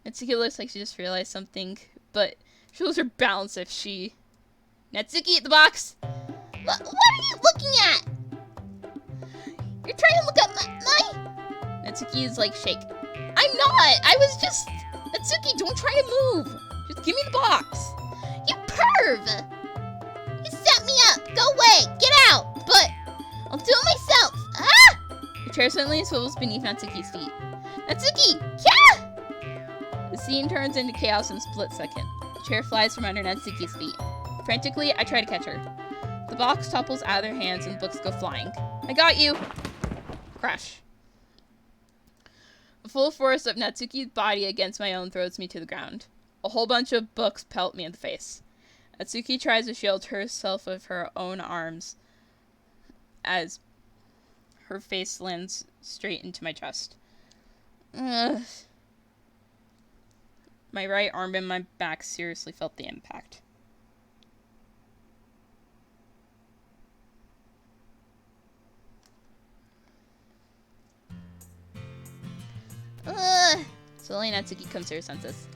Natsuki looks like she just realized something, but she loses her balance if she... Natsuki, the box! What are you looking at? You're trying to look at my... Natsuki is like shake. I'm not! I was just... Natsuki, don't try to move! Just give me the box! You perv! You set me up! Go away! Get out! But I'll do it myself! Ah! The chair suddenly swivels beneath Natsuki's feet. Natsuki! Yeah! The scene turns into chaos in a split second. The chair flies from under Natsuki's feet. Frantically, I try to catch her. The box topples out of their hands and the books go flying. I got you! Crash. The full force of Natsuki's body against my own throws me to the ground. A whole bunch of books pelt me in the face. Natsuki tries to shield herself with her own arms as her face lands straight into my chest. Ugh. My right arm and my back seriously felt the impact. Slowly, Natsuki comes to her senses.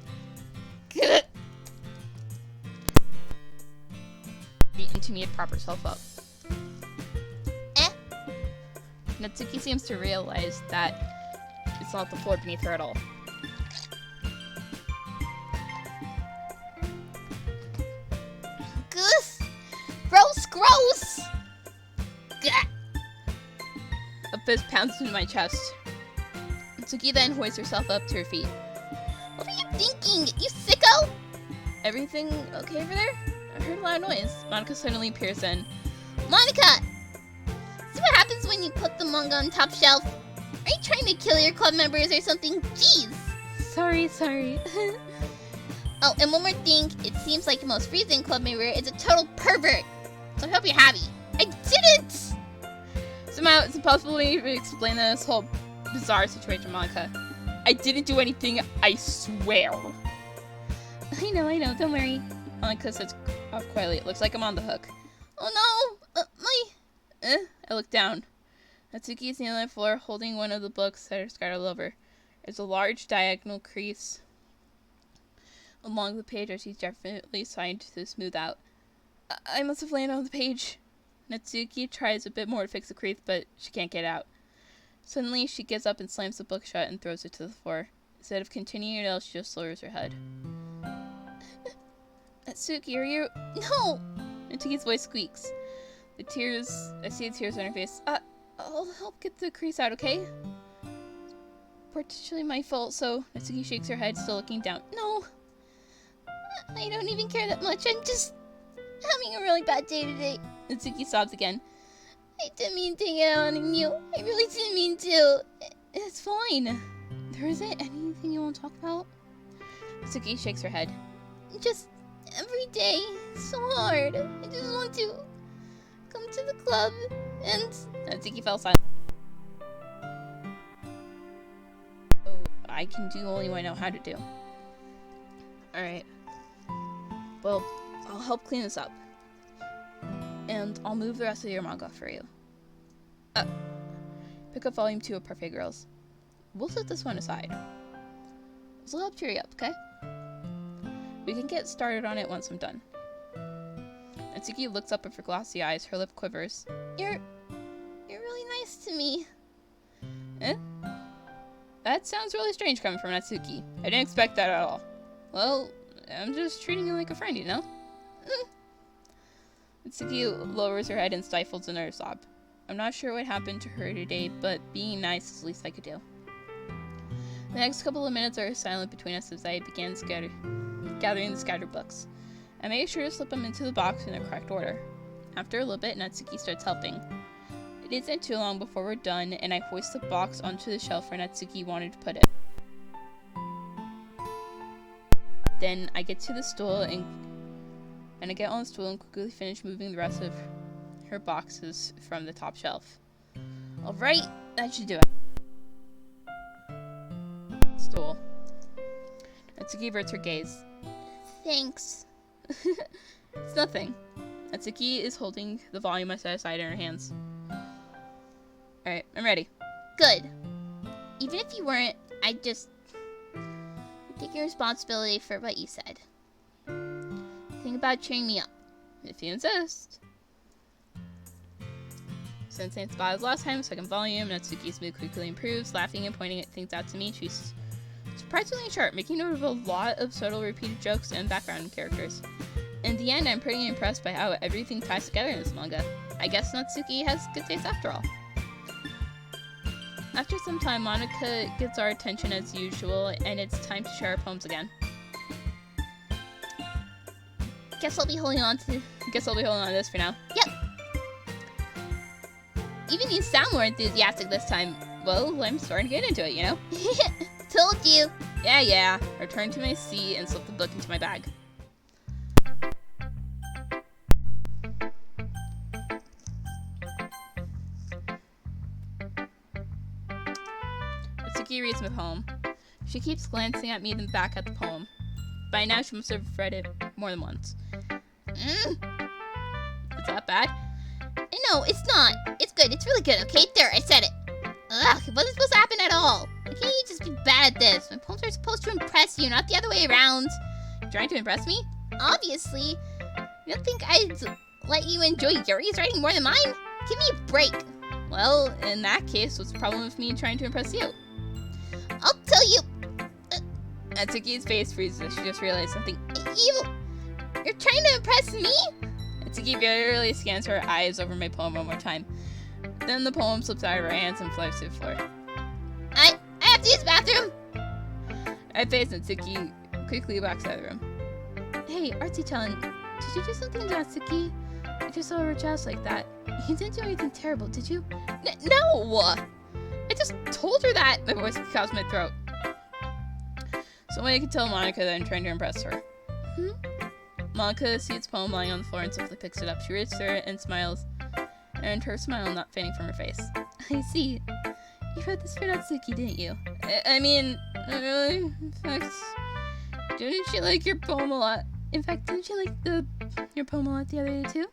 To me, prop herself up. Natsuki seems to realize that it's not the floor beneath her at all. Goose! Gross, gross! Gah. A fist pounds into my chest. Natsuki then hoists herself up to her feet. What were you thinking, you sicko? Everything okay over there? I heard a loud noise. Monica suddenly peers in. Monica! See what happens when you put the manga on top shelf? Are you trying to kill your club members or something? Jeez! Sorry. Oh, and one more thing. It seems like your most recent club member is a total pervert. So I hope you're happy. I didn't! Somehow, it's impossible to even explain this whole bizarre situation, Monica. I didn't do anything, I swear. I know, don't worry. Monica sits off quietly. It looks like I'm on the hook. Oh no! I look down. Natsuki is kneeling on the floor, holding one of the books that are scattered all over. There's a large diagonal crease along the page, as she's definitely trying to smooth out. I must have landed on the page. Natsuki tries a bit more to fix the crease, but she can't get out. Suddenly, she gets up and slams the book shut and throws it to the floor. Instead of continuing it else, she just lowers her head. Natsuki, are you... No! Natsuki's voice squeaks. I see the tears on her face. I'll help get the crease out, okay? It's partially my fault, so Natsuki shakes her head, still looking down. No. I don't even care that much. I'm just having a really bad day today. Natsuki sobs again. I didn't mean to get on you. I really didn't mean to. It's fine. There isn't anything you want to talk about? Natsuki shakes her head. Just every day. It's so hard. I just want to come to the club and... Natsuki fell silent. So I can do only what I know how to do. Alright. Well, I'll help clean this up. And I'll move the rest of your manga for you. Pick up volume 2 of Perfect Girls. We'll set this one aside. This will help cheer you up, okay? We can get started on it once I'm done. Natsuki looks up with her glassy eyes, her lip quivers. You're really nice to me. That sounds really strange coming from Natsuki. I didn't expect that at all. Well, I'm just treating you like a friend, you know? Natsuki lowers her head and stifles another sob. I'm not sure what happened to her today, but being nice is the least I could do. The next couple of minutes are silent between us as I began gathering the scattered books. I made sure to slip them into the box in the correct order. After a little bit, Natsuki starts helping. It isn't too long before we're done, and I hoist the box onto the shelf where Natsuki wanted to put it. Then I get to the stool and I get on the stool and quickly finish moving the rest of her boxes from the top shelf. Alright, that should do it. Stool. Natsuki averts her gaze. Thanks. It's nothing. Natsuki is holding the volume I set aside in her hands. Alright, I'm ready. Good. Even if you weren't, I'd just take your responsibility for what you said. Think about cheering me up. If you insist. Since Saint's God's last time, second volume, Natsuki's mood quickly improves, laughing and pointing things out to me. She's surprisingly sharp, making note of a lot of subtle repeated jokes and background characters. In the end, I'm pretty impressed by how everything ties together in this manga. I guess Natsuki has good taste after all. After some time, Monica gets our attention as usual, and it's time to share our poems again. Guess I'll be holding on to this for now. Yep. Even you sound more enthusiastic this time. Well, I'm starting to get into it, you know? Told you. Yeah. I return to my seat and slip the book into my bag. Natsuki reads my poem. She keeps glancing at me then back at the poem. By now, she must have read it more than once. Is that bad? No, it's not. It's good. It's really good, okay? There, I said it. Ugh, it wasn't supposed to happen at all. Why can't you just be bad at this? My poems are supposed to impress you, not the other way around. Trying to impress me? Obviously. You don't think I'd let you enjoy Yuri's writing more than mine? Give me a break. Well, in that case, what's the problem with me trying to impress you? I'll tell you. Natsuki's face freezes. She just realized something. You're trying to impress me? Natsuki barely scans her eyes over my poem one more time. Then the poem slips out of her hands and flies to the floor. I have to use the bathroom. I face Natsuki, quickly walks out of the room. Hey, Archie-chan, did you do something to Natsuki? I just saw her chest like that. You didn't do anything terrible, did you? No! I just told her that! My voice coughs my throat. Someone could tell Monica that I'm trying to impress her. Monica sees its poem lying on the floor and simply picks it up. She reaches for it and smiles, and her smile not fading from her face. I see. You wrote this for Natsuki, didn't you? I mean, really? In fact, didn't she like your poem a lot? In fact, didn't you like your poem a lot the other day, too?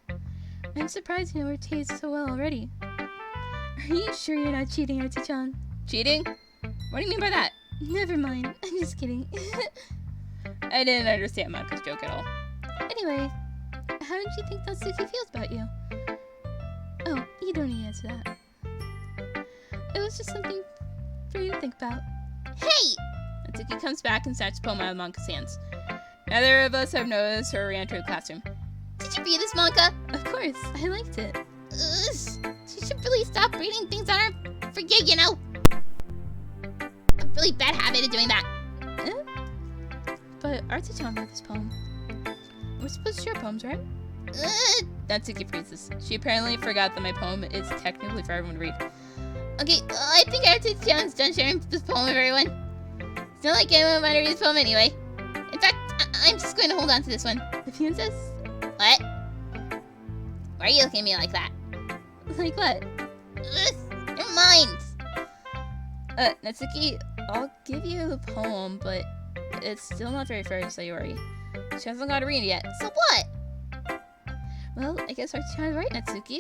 I'm surprised you know her taste so well already. Are you sure you're not cheating, Archie-chan? Cheating? What do you mean by that? Never mind. I'm just kidding. I didn't understand Monica's joke at all. Anyway, how did you think Natsuki feels about you? Oh, you don't need to answer that. It was just something for you to think about. Hey! Natsuki comes back and snatches the poem out of Monica's hands. Neither of us have noticed her re-enter the classroom. Did you read this, Monka? Of course, I liked it. She should really stop reading things that aren't for you, you know? A really bad habit of doing that. But Archie-chan wrote this poem. We're supposed to share poems, right? Natsuki freezes. She apparently forgot that my poem is technically for everyone to read. Okay, well, I think Archie-chan's done sharing this poem with everyone. It's not like anyone might read this poem anyway. In fact, I'm just going to hold on to this one. If you insist. What? Why are you looking at me like that? Like what? Never mind. Natsuki, I'll give you the poem, but it's still not very fair to Sayori. She hasn't got to read it yet. So what? Well, I guess Archie-chan is right, Natsuki.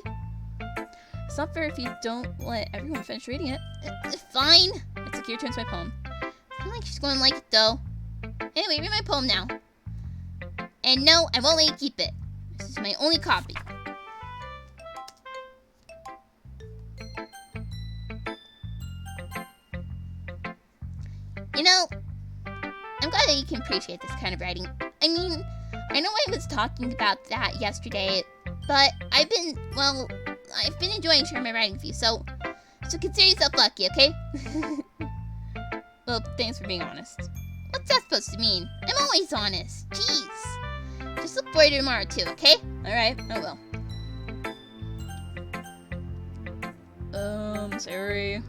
It's not fair if you don't let everyone finish reading it. Fine. Natsuki returns my poem. I don't think she's going to like it, though. Anyway, read my poem now. And no, I won't let you keep it. This is my only copy. You know, I'm glad that you can appreciate this kind of writing. I mean, I know I was talking about that yesterday, but I've been enjoying sharing my writing with you, so consider yourself lucky, okay? Well, thanks for being honest. What's that supposed to mean? I'm always honest. Jeez. Just look forward to tomorrow, too, okay? Alright, I will. Sayori.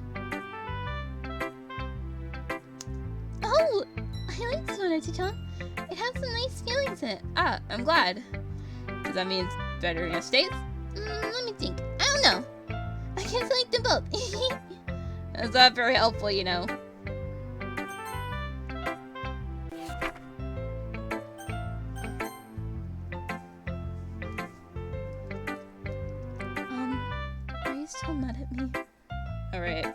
Oh, I like this one, Archie-chan. It has some nice feelings in it. Ah, I'm glad. Does that mean it's better in your states? Let me think. I don't know. I guess I like them both. That's not very helpful, you know. Are you still mad at me? Alright.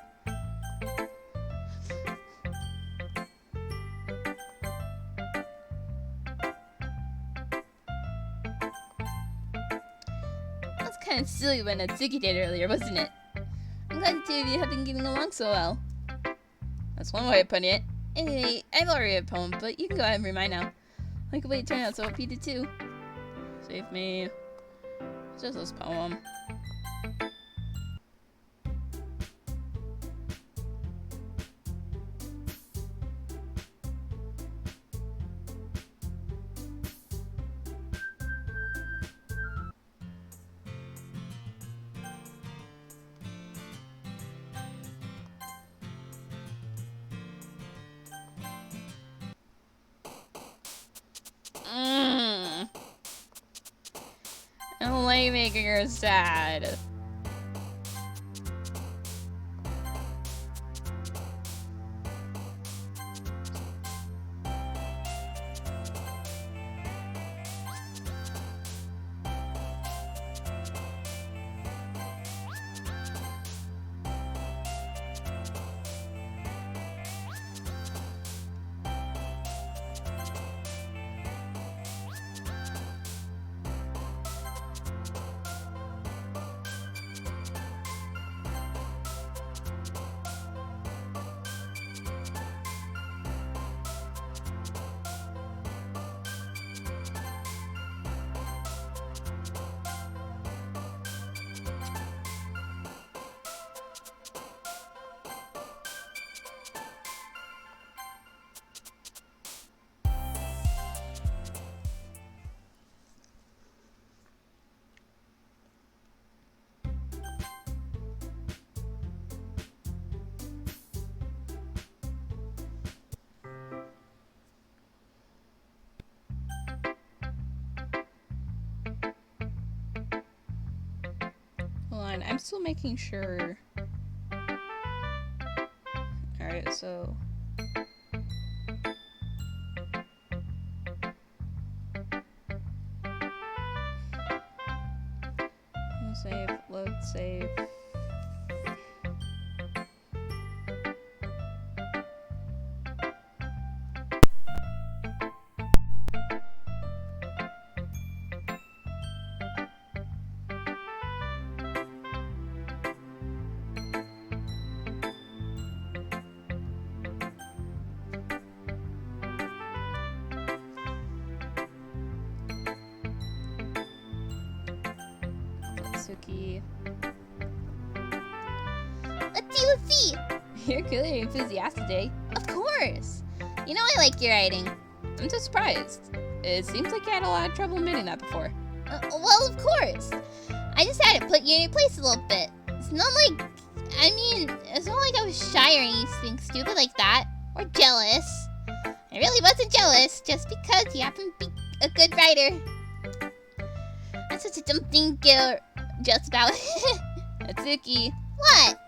That's kind of silly what Natsuki did earlier, wasn't it? I'm glad the two of you have been getting along so well. That's one way of putting it. Anyway, I've already read a poem, but you can go ahead and read mine now. Like the way it turned out, so I hope you did too. Save me. It's just this poem. I don't like making her sad. Hold on, I'm still making sure. Alright, so... Save, load, save. Suki. Let's see. You're clearly enthusiastic today. Of course. You know I like your writing. I'm so surprised. It seems like you had a lot of trouble admitting that before. Well, of course. I just had to put you in your place a little bit. It's not like... I mean, it's not like I was shy or anything stupid like that. Or jealous. I really wasn't jealous, just because you happen to be a good writer. That's such a dumb thing to get jealous about. Atsuki. What?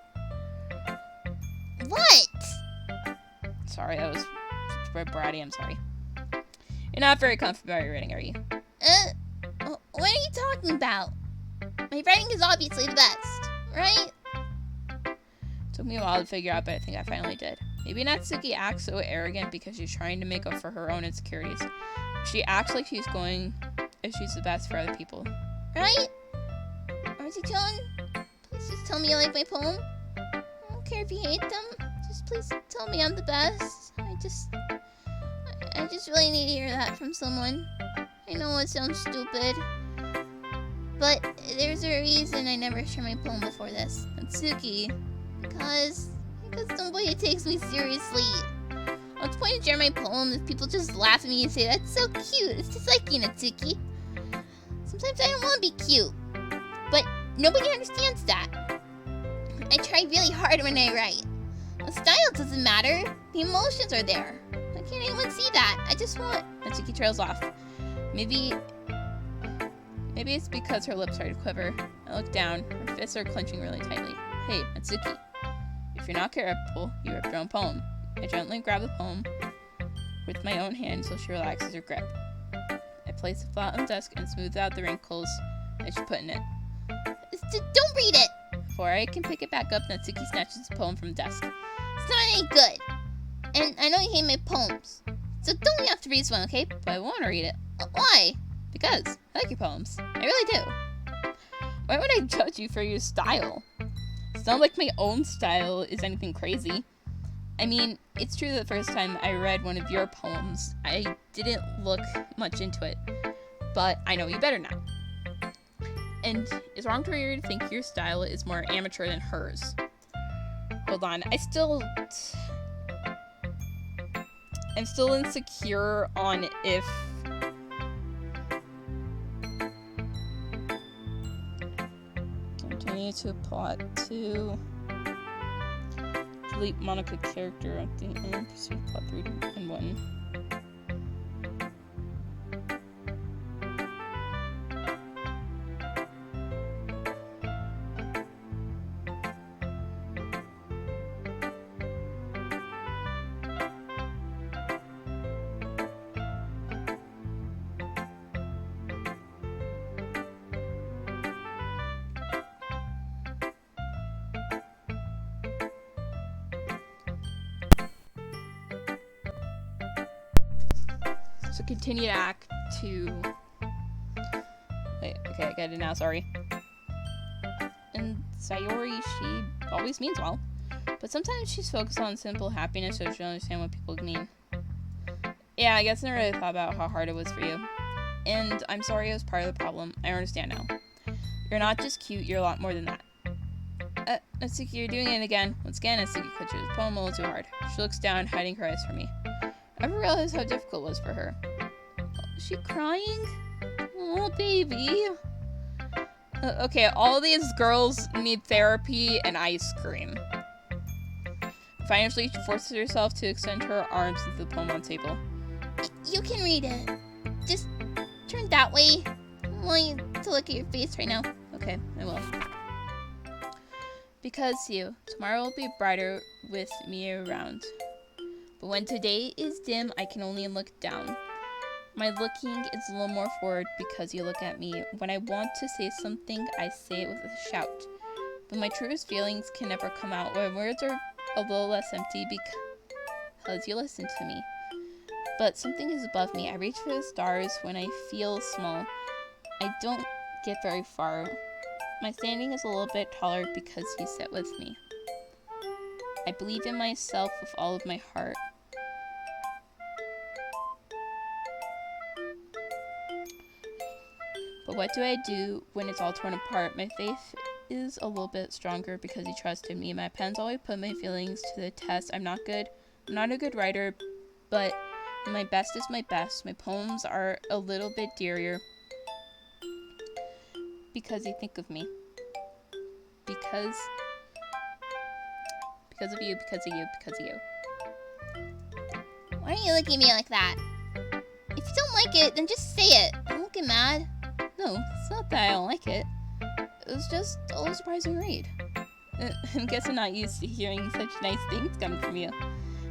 What? Sorry, that was bratty, I'm sorry. You're not very confident about your writing, are you? What are you talking about? My writing is obviously the best, right? Took me a while to figure out, but I think I finally did. Maybe Natsuki acts so arrogant because she's trying to make up for her own insecurities. She acts like she's going if she's the best for other people. Right? Archie-chan, please just tell me you like my poem. I don't care if you hate them. Just please tell me I'm the best. I just really need to hear that from someone. I know it sounds stupid, but there's a reason I never shared my poem before this. Natsuki. Because nobody takes me seriously. What's the point of sharing my poem if people just laugh at me and say, that's so cute, it's just like you, Natsuki. Sometimes I don't want to be cute, but nobody understands that. I try really hard when I write. The style doesn't matter, the emotions are there. Why can't anyone see that? I just want... Natsuki trails off. Maybe it's because her lips started to quiver. I look down, her fists are clenching really tightly. Hey, Natsuki. If you're not careful, you ripped your own poem. I gently grab the poem with my own hand until she relaxes her grip. I place it flat on the desk and smooth out the wrinkles I should put in it. Don't read it! Before I can pick it back up, Natsuki snatches the poem from the desk. It's not any good. And I know you hate my poems. So don't have to read this one, okay? But I want to read it. Why? Because I like your poems. I really do. Why would I judge you for your style? It's not like my own style is anything crazy. I mean, it's true that the first time I read one of your poems, I didn't look much into it. But I know you better now. And it's wrong for you to think your style is more amateur than hers. Hold on, I'm still insecure on if... Continue to plot 2. Delete Monica character at the end. Proceed plot 3 and 1. So continue to act 2. Wait, okay, I get it now, sorry. And Sayori, she always means well. But sometimes she's focused on simple happiness, so she doesn't understand what people mean. Yeah, I guess I never really thought about how hard it was for you. And I'm sorry I was part of the problem. I understand now. You're not just cute, you're a lot more than that. Natsuki, you're doing it again. Once again, Natsuki clutches the poem a little too hard. She looks down, hiding her eyes from me. I never realized how difficult it was for her. Is she crying? Oh, baby. Okay, all these girls need therapy and ice cream. Finally, she forces herself to extend her arms into the poem on the table. You can read it. Just turn that way. I want you to look at your face right now. Okay, I will. Because you. Tomorrow will be brighter with me around. But when today is dim, I can only look down. My looking is a little more forward because you look at me. When I want to say something, I say it with a shout. But my truest feelings can never come out. My words are a little less empty because you listen to me. But something is above me. I reach for the stars when I feel small. I don't get very far. My standing is a little bit taller because you sit with me. I believe in myself with all of my heart. But what do I do when it's all torn apart? My faith is a little bit stronger because you trusted me. My pens always put my feelings to the test. I'm not a good writer, but my best is my best. My poems are a little bit dearer because you think of me. Because of you, because of you, because of you. Why are you looking at me like that? If you don't like it, then just say it. Don't get mad. No, it's not that I don't like it. It was just a little surprising read. I guess I'm not used to hearing such nice things come from you.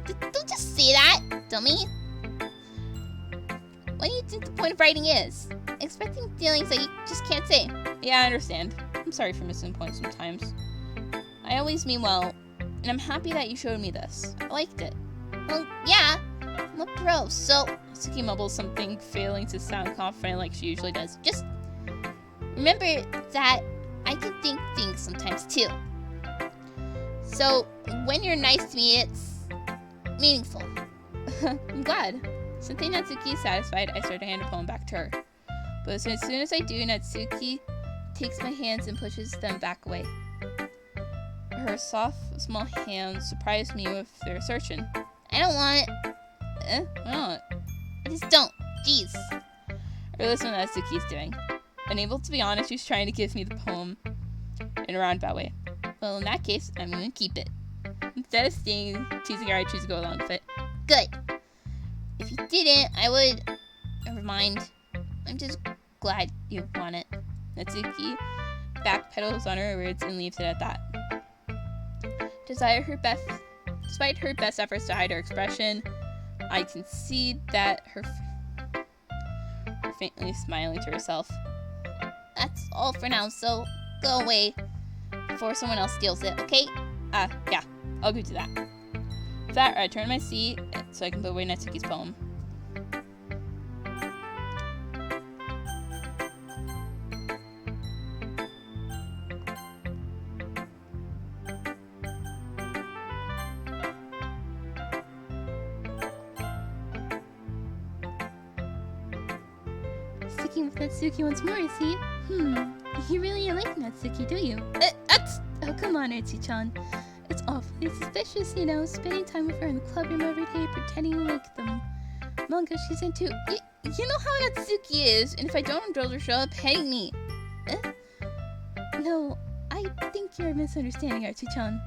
Don't just say that, dummy. What do you think the point of writing is? Expecting feelings that you just can't say. Yeah, I understand. I'm sorry for missing points sometimes. I always mean well, and I'm happy that you showed me this. I liked it. Well, yeah. I'm a pro, so... Suki mumbles something, failing to sound confident like she usually does. Just remember that I can think things sometimes too. So when you're nice to me, it's meaningful. I'm glad. Since Natsuki is satisfied, I start to hand a poem back to her. But as soon as I do, Natsuki takes my hands and pushes them back away. Her soft, small hands surprise me with their assertion. I don't want it. Why not? I just don't. Jeez. Or listen to what Natsuki's doing. Unable to be honest, she's trying to give me the poem in a roundabout way. Well, in that case, I'm going to keep it. Instead of teasing her, I choose to go along with it. Good. If you didn't, I would... Never mind. I'm just glad you want it. Natsuki backpedals on her words and leaves it at that. Despite her best efforts to hide her expression, I can see that her faintly smiling to herself. That's all for now, so go away before someone else steals it, okay? Yeah, I'll go do that. With that, I turn my seat so I can put away Natsuki's poem. Sticking with Natsuki once more, is he? You really like Natsuki, do you? Oh, come on, Archie-chan. It's awfully suspicious, spending time with her in the clubroom every day, pretending like the manga she's into. You know how Natsuki is, and if I don't indulge her, she'll end up hating me. No, I think you're misunderstanding, Archie-chan.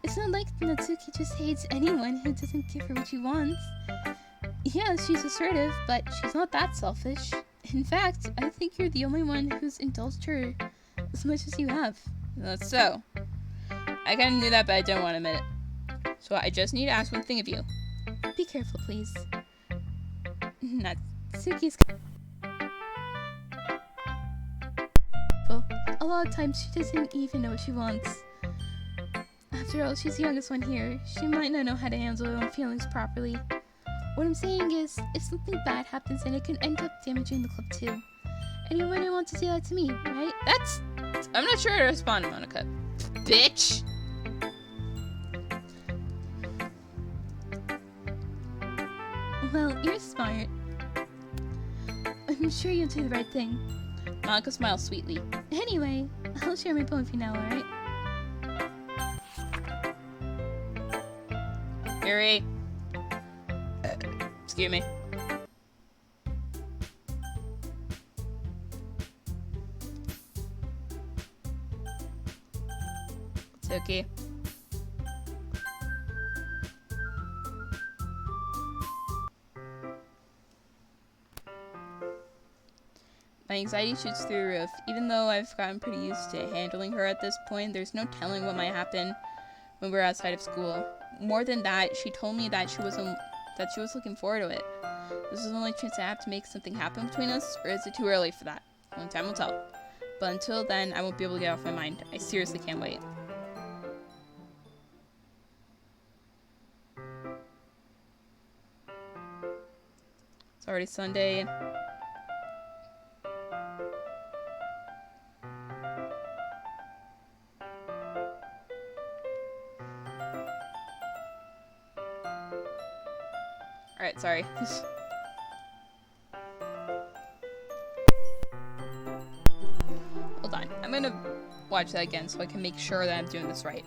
It's not like Natsuki just hates anyone who doesn't give her what she wants. Yeah, she's assertive, but she's not that selfish. In fact, I think you're the only one who's indulged her as much as you have. That's so. I kind of knew that, but I don't want to admit it. So I just need to ask one thing of you. Be careful, please. Natsuki's... Well, a lot of times she doesn't even know what she wants. After all, she's the youngest one here. She might not know how to handle her own feelings properly. What I'm saying is, if something bad happens, then it can end up damaging the club too. And you wouldn't want to do that to me, right? I'm not sure how to respond, Monica. Bitch! Well, you're smart. I'm sure you'll do the right thing. Monica smiles sweetly. Anyway, I'll share my poem with you now, alright? Yuri. Excuse me. It's okay. My My anxiety shoots through the roof. Even though I've gotten pretty used to handling her at this point, there's no telling what might happen when we're outside of school. More than that, she told me that she was looking forward to it. This is the only chance I have to make something happen between us, or is it too early for that? Only time will tell. But until then, I won't be able to get off my mind. I seriously can't wait. It's already Sunday. Alright, sorry. Hold on. I'm gonna watch that again so I can make sure that I'm doing this right.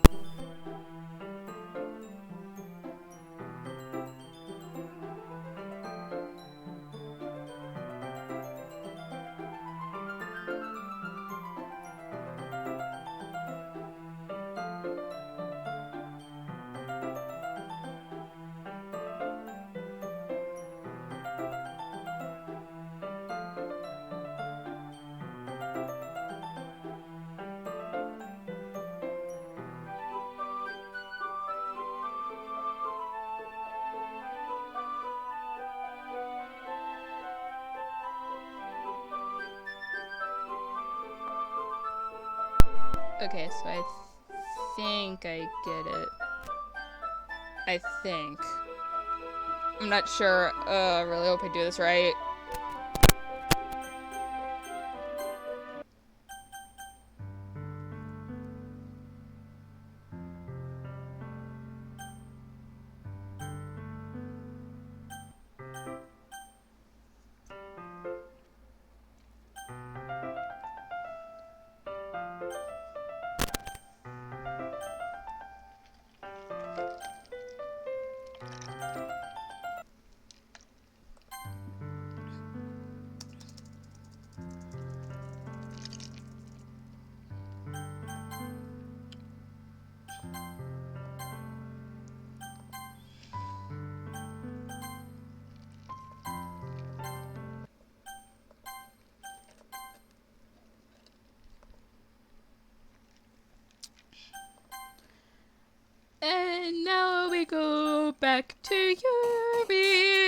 Okay, so I think I get it. I think. I'm not sure. I really hope I do this right. And now we go back to Yuri.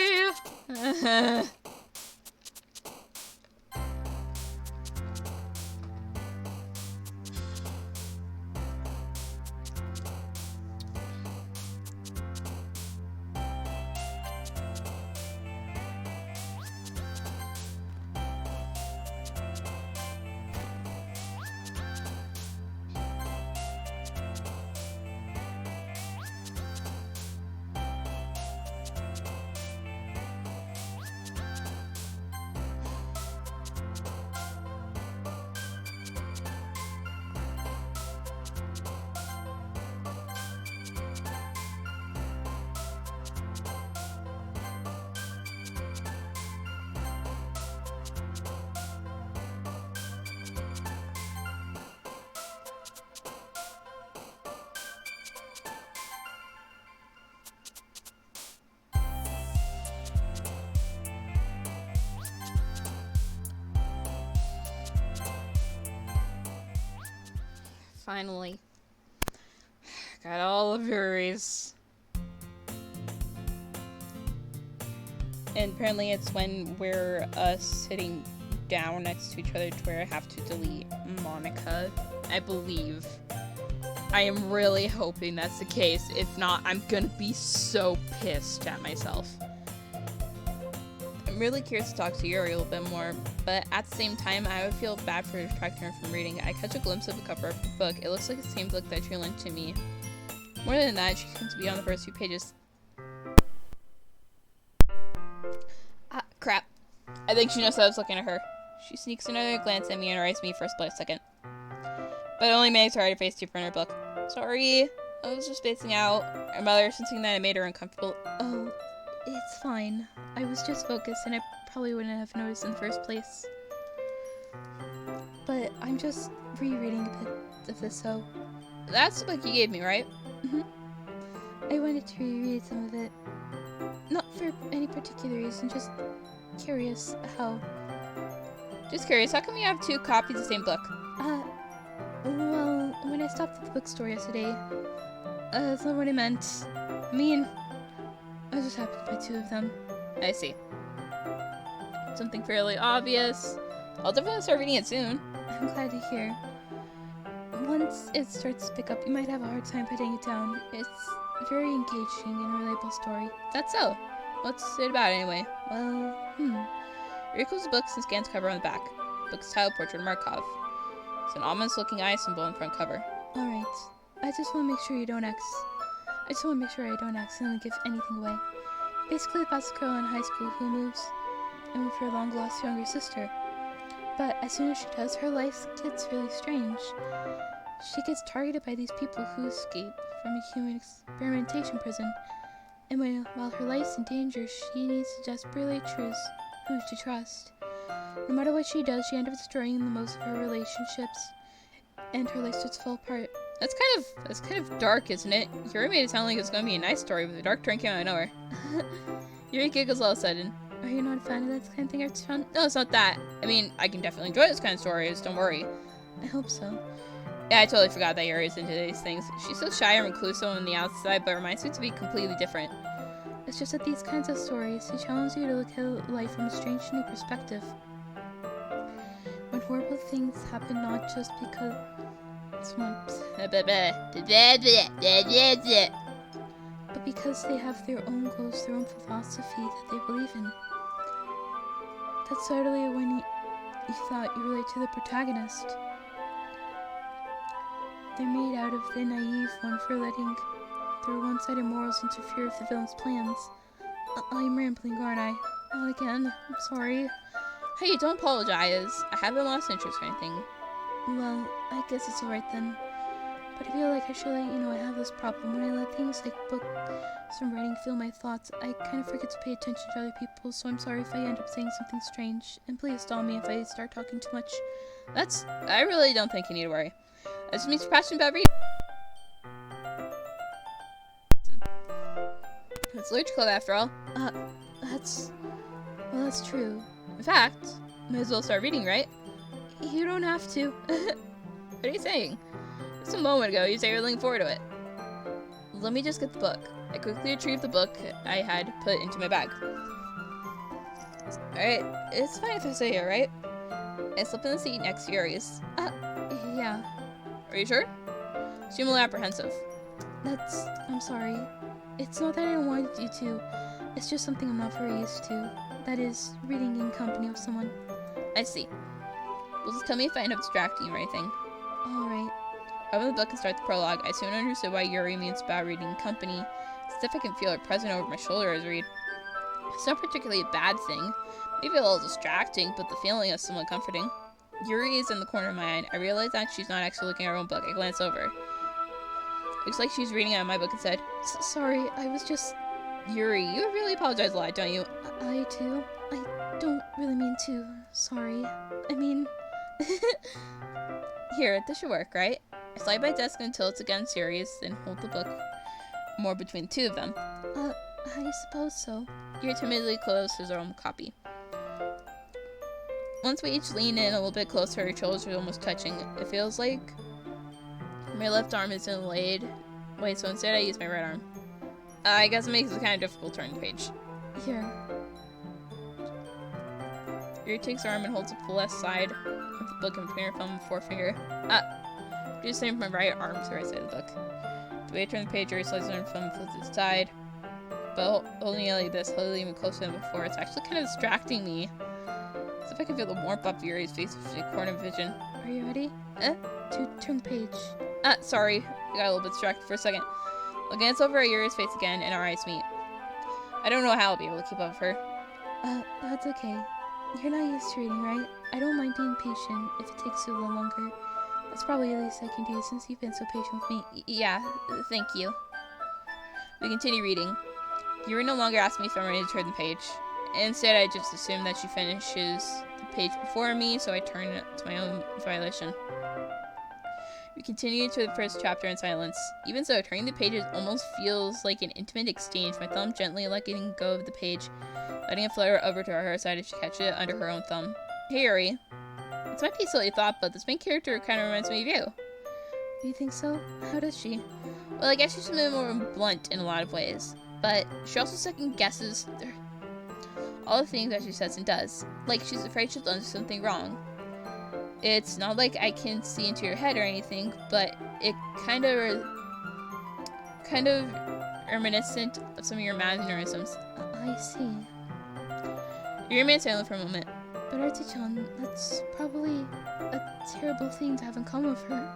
Finally. Got all of Yuri's. And apparently it's when we're sitting down next to each other to where I have to delete Monica, I believe. I am really hoping that's the case. If not, I'm gonna be so pissed at myself. I'm really curious to talk to Yuri a little bit more, but at the same time, I would feel bad for distracting her from reading. I catch a glimpse of the cover of the book. It looks like the same book that she lent to me. More than that, she seems to be on the first few pages. Ah, crap. I think she knows I was looking at her. She sneaks another glance at me and eyes me for a split second. But it only makes her hide her face deeper in her book. Sorry, I was just spacing out. Her mother, sensing that it made her uncomfortable. Oh, it's fine. I was just focused and I probably wouldn't have noticed in the first place. But I'm just rereading a bit of this, so... That's the book you gave me, right? Mm-hmm. I wanted to reread some of it. Not for any particular reason, just curious how... Just curious, how come you have 2 copies of the same book? Well, when I stopped at the bookstore yesterday, that's not what I meant. I mean, I just happened to buy 2 of them. I see. Something fairly obvious. I'll definitely start reading it soon. I'm glad to hear. Once it starts to pick up, you might have a hard time putting it down. It's a very engaging and relatable story. That's so. What's it about anyway? Well, Read closes the books and scans cover on the back. Book's titled Portrait of Markov. It's an ominous-looking eye symbol on the front cover. Alright. I just want to make sure I don't accidentally give anything away. Basically about this girl in high school who moves in with her long-lost younger sister. But as soon as she does, her life gets really strange. She gets targeted by these people who escape from a human experimentation prison. And while her life's in danger, she needs to desperately choose who to trust. No matter what she does, she ends up destroying the most of her relationships, and her life starts to fall apart. That's kind of dark, isn't it? Yuri made it sound like it's going to be a nice story, but the dark turn came out of nowhere. Yuri giggles all of a sudden. Are you not a fan of that kind of thing, Archon? No, it's not that. I mean, I can definitely enjoy this kind of stories, don't worry. I hope so. Yeah, I totally forgot that Yuri is into these things. She's so shy and reclusive on the outside, but reminds me to be completely different. It's just that these kinds of stories, they challenge you to look at life from a strange new perspective. When horrible things happen not just because someone, but because they have their own goals, their own philosophy that they believe in. That's totally when you thought you relate to the protagonist. They're made out of the naive one for letting their one-sided morals interfere with the villain's plans. I'm rambling, aren't I? Not again. I'm sorry. Hey, don't apologize. I haven't lost interest or anything. Well, I guess it's alright then. But I feel like I should let you know I have this problem. When I let things like books and writing fill my thoughts, I kind of forget to pay attention to other people, so I'm sorry if I end up saying something strange. And please stop me if I start talking too much. I really don't think you need to worry. That just means you're passionate about reading. It's Literature Club after all. That's true. In fact, might as well start reading, right? You don't have to. What are you saying? Just a moment ago, you said you were looking forward to it. Let me just get the book. I quickly retrieved the book I had put into my bag. Alright, it's fine if I stay here, right? I slip in the seat next to Yuri's. Yeah. Are you sure? Seem a little apprehensive. I'm sorry. It's not that I don't want you to. It's just something I'm not very used to. That is, reading in company with someone. I see. Well, just tell me if I end up distracting you or anything. Alright. I open the book and start the prologue. I soon understood why Yuri means about reading in company. It's if I can feel her present over my shoulder as I read. It's not particularly a bad thing. Maybe a little distracting, but the feeling is somewhat comforting. Yuri is in the corner of my eye. I realize that she's not actually looking at her own book. I glance over. Looks like she's reading out of my book instead. Sorry, I was just... Yuri, you really apologize a lot, don't you? I do. I don't really mean to. Sorry. I mean... Here, this should work, right? I slide my desk until it's against Yuri's, then hold the book more between the two of them. I suppose so. Yuri timidly closes her own copy. Once we each lean in a little bit closer, our shoulders are almost touching. It feels like my left arm is inlaid. Wait, so instead I use my right arm. I guess it makes it kind of difficult turning the page. Here. Yuri takes her arm and holds up the left side of the book in between her thumb and forefinger. Do the same with my right arm to the right side of the book. The way I turn the page, Yuri slides her thumb and flips it aside. But holding it like this, holding even closer than before, it's actually kind of distracting me. As if I can feel the warmth up Yuri's face with the corner of vision. Are you ready? To turn the page. Sorry. I got a little bit distracted for a second. I'll glance over at Yuri's face again, and our eyes meet. I don't know how I'll be able to keep up with her. That's okay. You're not used to reading, right? I don't mind being patient if it takes you a little longer. That's probably the least I can do since you've been so patient with me. Yeah, thank you. We continue reading. Yuri no longer asks me if I'm ready to turn the page. Instead, I just assume that she finishes the page before me, so I turn it to my own violation. We continue to the first chapter in silence. Even so, turning the pages almost feels like an intimate exchange, my thumb gently letting go of the page, letting it flutter over to her side as she catches it under her own thumb. Hey, Yuri. This might be a silly thought, but this main character kind of reminds me of you. Do you think so? How does she? Well, I guess she's a bit more blunt in a lot of ways, but she also second guesses all the things that she says and does. Like, she's afraid she'll do something wrong. It's not like I can see into your head or anything, but it kind of reminiscent of some of your mannerisms. I see. You remain silent for a moment. But Artie-chan, that's probably a terrible thing to have in common with her.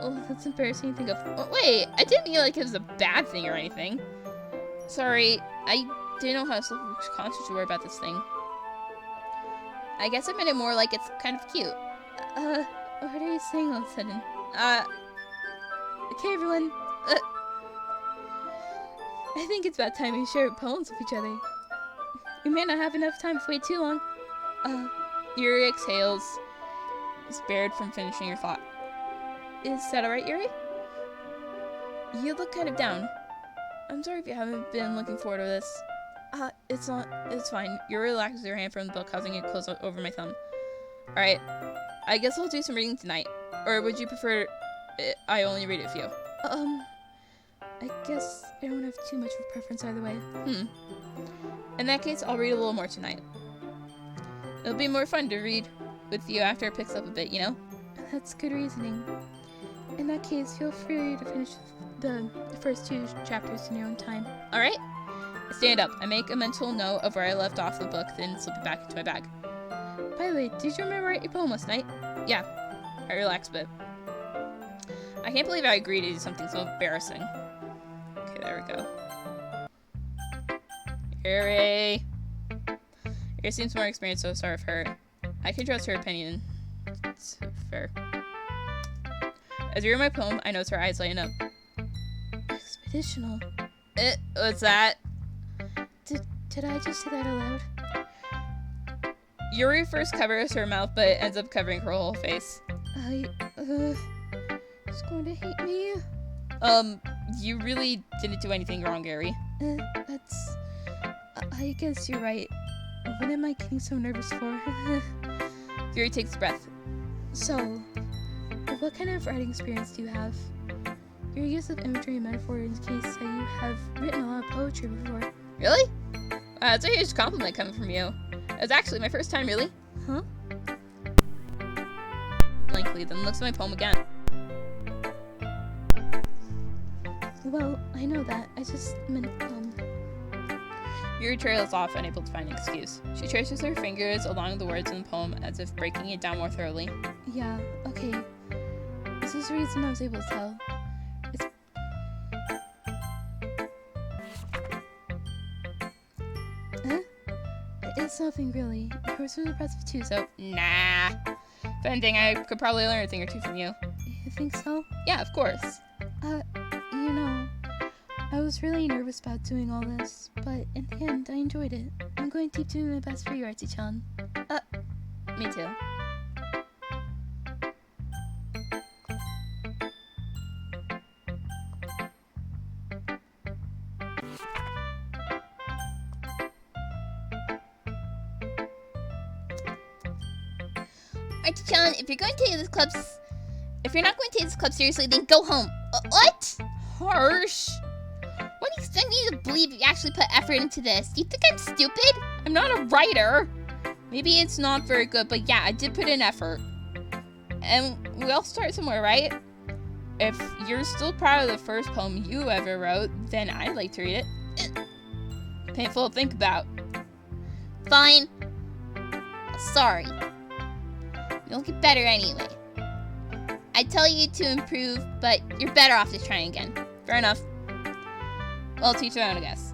Oh, that's embarrassing to think of. Oh, wait, I didn't mean like it was a bad thing or anything. Sorry, I didn't know how self-conscious you were about this thing. I guess I meant it more like it's kind of cute. What are you saying all of a sudden? Okay, everyone. I think it's about time we share poems with each other. We may not have enough time to wait too long. Yuri exhales, spared from finishing your thought. Is that alright, Yuri? You look kind of down. I'm sorry if you haven't been looking forward to this. It's fine. Yuri relaxes your hand from the book, causing it to close over my thumb. Alright, I guess I'll do some reading tonight. Or would you prefer I only read it for you? I guess I don't have too much of a preference either way. In that case, I'll read a little more tonight. It'll be more fun to read with you after it picks up a bit, you know? That's good reasoning. In that case, feel free to finish the first 2 chapters in your own time. Alright? I stand up. I make a mental note of where I left off the book, then slip it back into my bag. By the way, did you remember write your poem last night? Yeah. I relax a bit. I can't believe I agreed to do something so embarrassing. Okay, there we go. Yuri! Yuri seems more experienced, so sorry for her. I can trust her opinion. It's fair. As you read my poem, I notice her eyes lighten up. Expeditional. What's that? Did I just say that aloud? Yuri first covers her mouth, but ends up covering her whole face. She's going to hate me. You really didn't do anything wrong, Yuri. I guess you're right. What am I getting so nervous for? Yuri takes a breath. So, what kind of writing experience do you have? Your use of imagery and metaphor indicates that you have written a lot of poetry before. Really? That's a huge compliment coming from you. It was actually my first time, really. Huh? Blankly, then looks at my poem again. Well, I know that. I just meant, Yuri trails off, unable to find an excuse. She traces her fingers along the words in the poem as if breaking it down more thoroughly. Yeah, okay. This is the reason I was able to tell. It's nothing really. Yours was impressive too, so. Nah. If anything, I could probably learn a thing or two from you. You think so? Yeah, of course. You know, I was really nervous about doing all this, but in the end, I enjoyed it. I'm going to keep doing my best for you, Artie-chan. Me too. Artie-chan, if you're not going to take this club seriously, then go home. What? Harsh. What do you expect me to believe you actually put effort into this? Do you think I'm stupid? I'm not a writer. Maybe it's not very good, but yeah, I did put in effort. And we all start somewhere, right? If you're still proud of the first poem you ever wrote, then I'd like to read it. Painful to think about. Fine. Sorry. You'll get better anyway. I tell you to improve, but you're better off just trying again. Fair enough. Well, teach their own, I guess.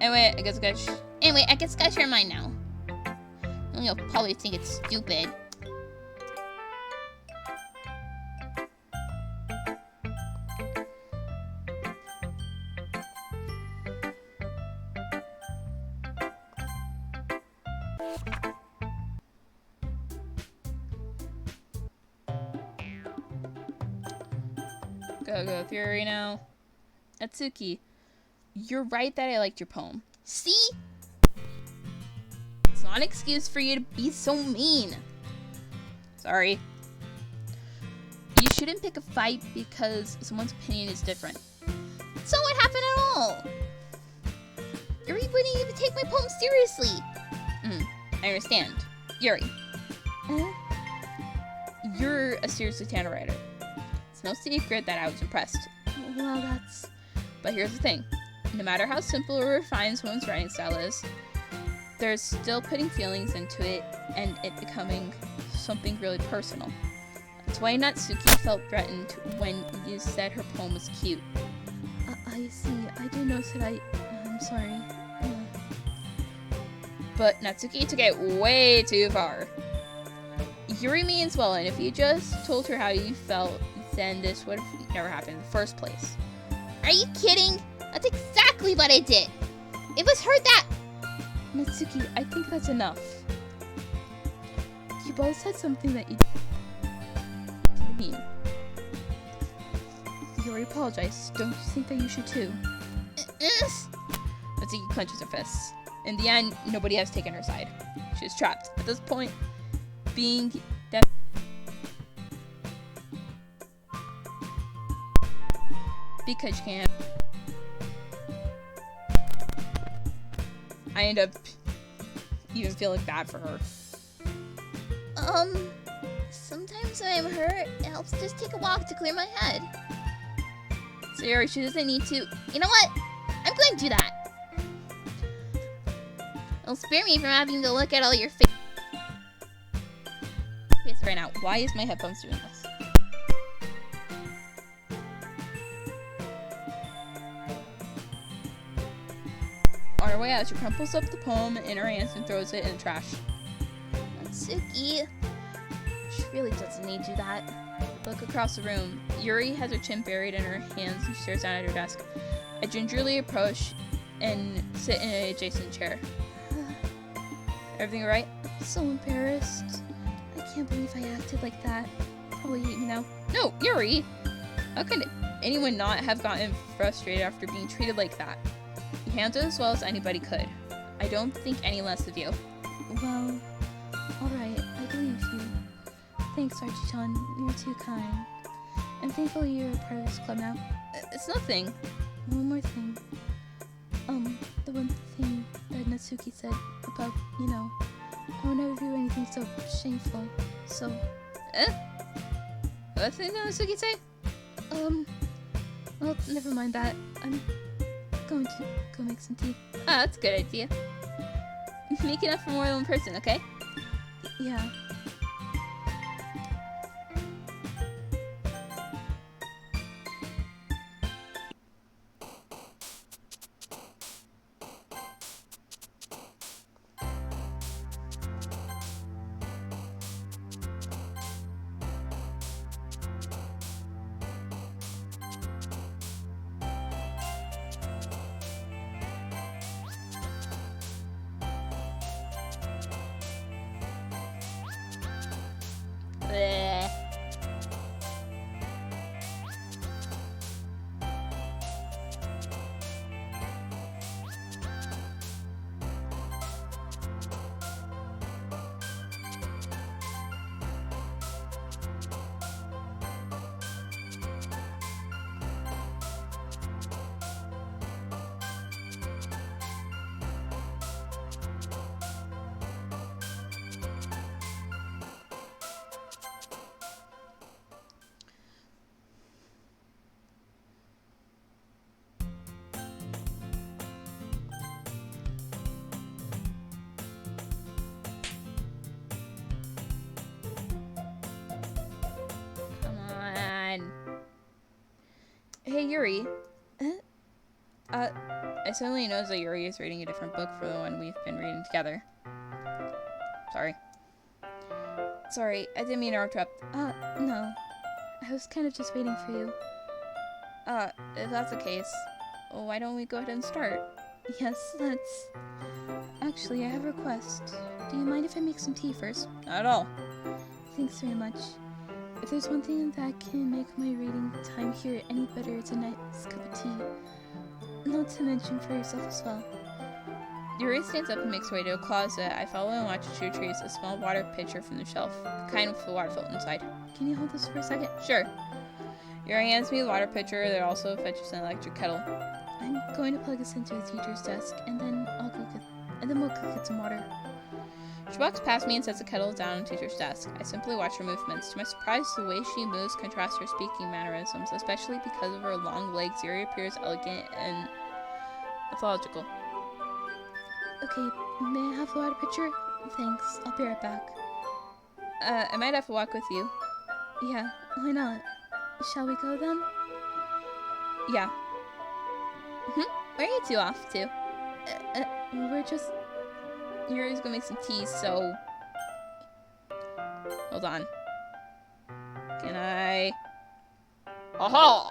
Anyway, I guess I gotta share mine now. You'll probably think it's stupid. Go Fury now. Atsuki, you're right that I liked your poem. See? It's not an excuse for you to be so mean. Sorry. You shouldn't pick a fight because someone's opinion is different. It's not what happened at all. Yuri wouldn't even take my poem seriously. I understand. Yuri. You're a seriously talented writer. It's no secret that I was impressed. Well, that's... But here's the thing. No matter how simple or refined someone's writing style is, there's still putting feelings into it and it becoming something really personal. That's why Natsuki felt threatened when you said her poem was cute. I see. I didn't notice that I'm sorry. But Natsuki took it way too far. Yuri means well, and if you just told her how you felt, then this would have never happened in the first place. Are you kidding? That's exactly what I did. It was her that... Natsuki, I think that's enough. You both said something that you didn't mean. Yuri apologized. Don't you think that you should too? Natsuki clenches her fists. In the end, nobody has taken her side. She's trapped. At this point, being that because she can't. I end up even feeling bad for her. Sometimes when I'm hurt, it helps just take a walk to clear my head. So Yuri, she doesn't need to. You know what? I'm going to do that. It'll spare me from having to look at all your face right now. Why is my headphones doing this? On her way out, she crumples up the poem in her hands and throws it in the trash. Natsuki, she really doesn't need to do that. Look across the room. Yuri has her chin buried in her hands and she stares down at her desk. I gingerly approach and sit in an adjacent chair. Everything alright? I'm so embarrassed. I can't believe I acted like that. Probably hate me now. No, Yuri! How could anyone not have gotten frustrated after being treated like that? You handled it as well as anybody could. I don't think any less of you. Well, alright, I believe you. Thanks, Archie-chan. You're too kind. I'm thankful you're a part of this club now. It's nothing. One more thing. The one thing that Natsuki said about, I would never do anything so shameful. So... What did Natsuki say? Well, never mind that. I'm going to go make some tea. Ah, that's a good idea. Make enough for more than one person, okay? Yeah. Bleh. Come on. Hey, Yuri. I suddenly noticed that Yuri is reading a different book for the one we've been reading together. Sorry. Sorry, I didn't mean to interrupt. No. I was kind of just waiting for you. If that's the case, why don't we go ahead and start? Yes, let's... Actually, I have a request. Do you mind if I make some tea first? Not at all. Thanks very much. If there's one thing that can make my reading time here any better, it's a nice cup of tea. Not to mention for yourself as well. Yuri stands up and makes her way to a closet. I follow and watch as she retrieves a small water pitcher from the shelf, the kind with the water filled inside. Can you hold this for a second? Sure. Yuri hands me the water pitcher that also fetches an electric kettle. I'm going to plug this into the teacher's desk, and then we'll go get some water. She walks past me and sets the kettle down on the teacher's desk. I simply watch her movements. To my surprise, the way she moves contrasts her speaking mannerisms, especially because of her long legs. Yuri appears elegant and mythological. Okay, may I have the water pitcher? Thanks, I'll be right back. I might have to walk with you. Yeah, why not? Shall we go then? Yeah. Where are you two off to? We're just... Yuri's gonna make some tea, so... Hold on. Can I... Aha!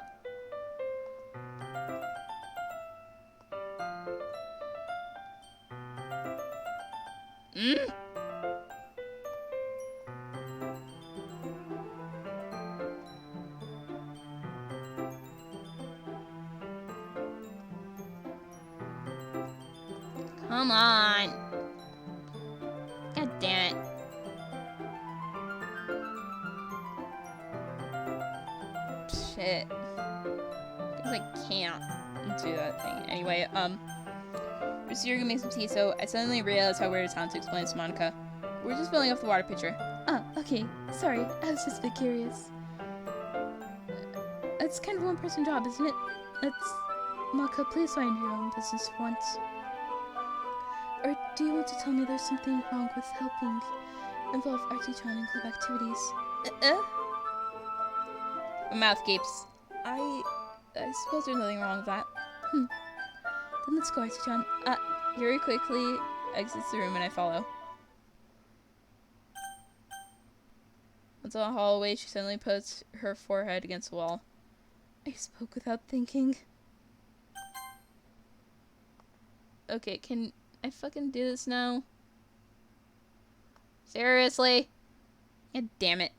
Come on. God damn it. Shit. Because I can't do that thing. Anyway, You're gonna make some tea, so I suddenly realized how weird it sounds to explain to Monica. We're just filling up the water pitcher. Oh, okay. Sorry, I was just a bit curious. It's kind of a one-person job, isn't it? Monica, please mind your own business for once. Or do you want to tell me there's something wrong with helping involve Archie-chan in club activities? My mouth gapes. I suppose there's nothing wrong with that. Then let's go, Archie-chan. Yuri quickly exits the room and I follow. Once in the hallway, she suddenly puts her forehead against the wall. I spoke without thinking. Okay, can I fucking do this now? Seriously? God damn it.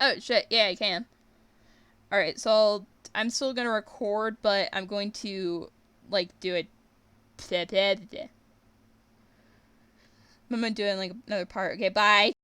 Oh shit, yeah, I can. Alright, so I'm still gonna record, but I'm going to, like, do it. I'm gonna do it in, like, another part. Okay, bye.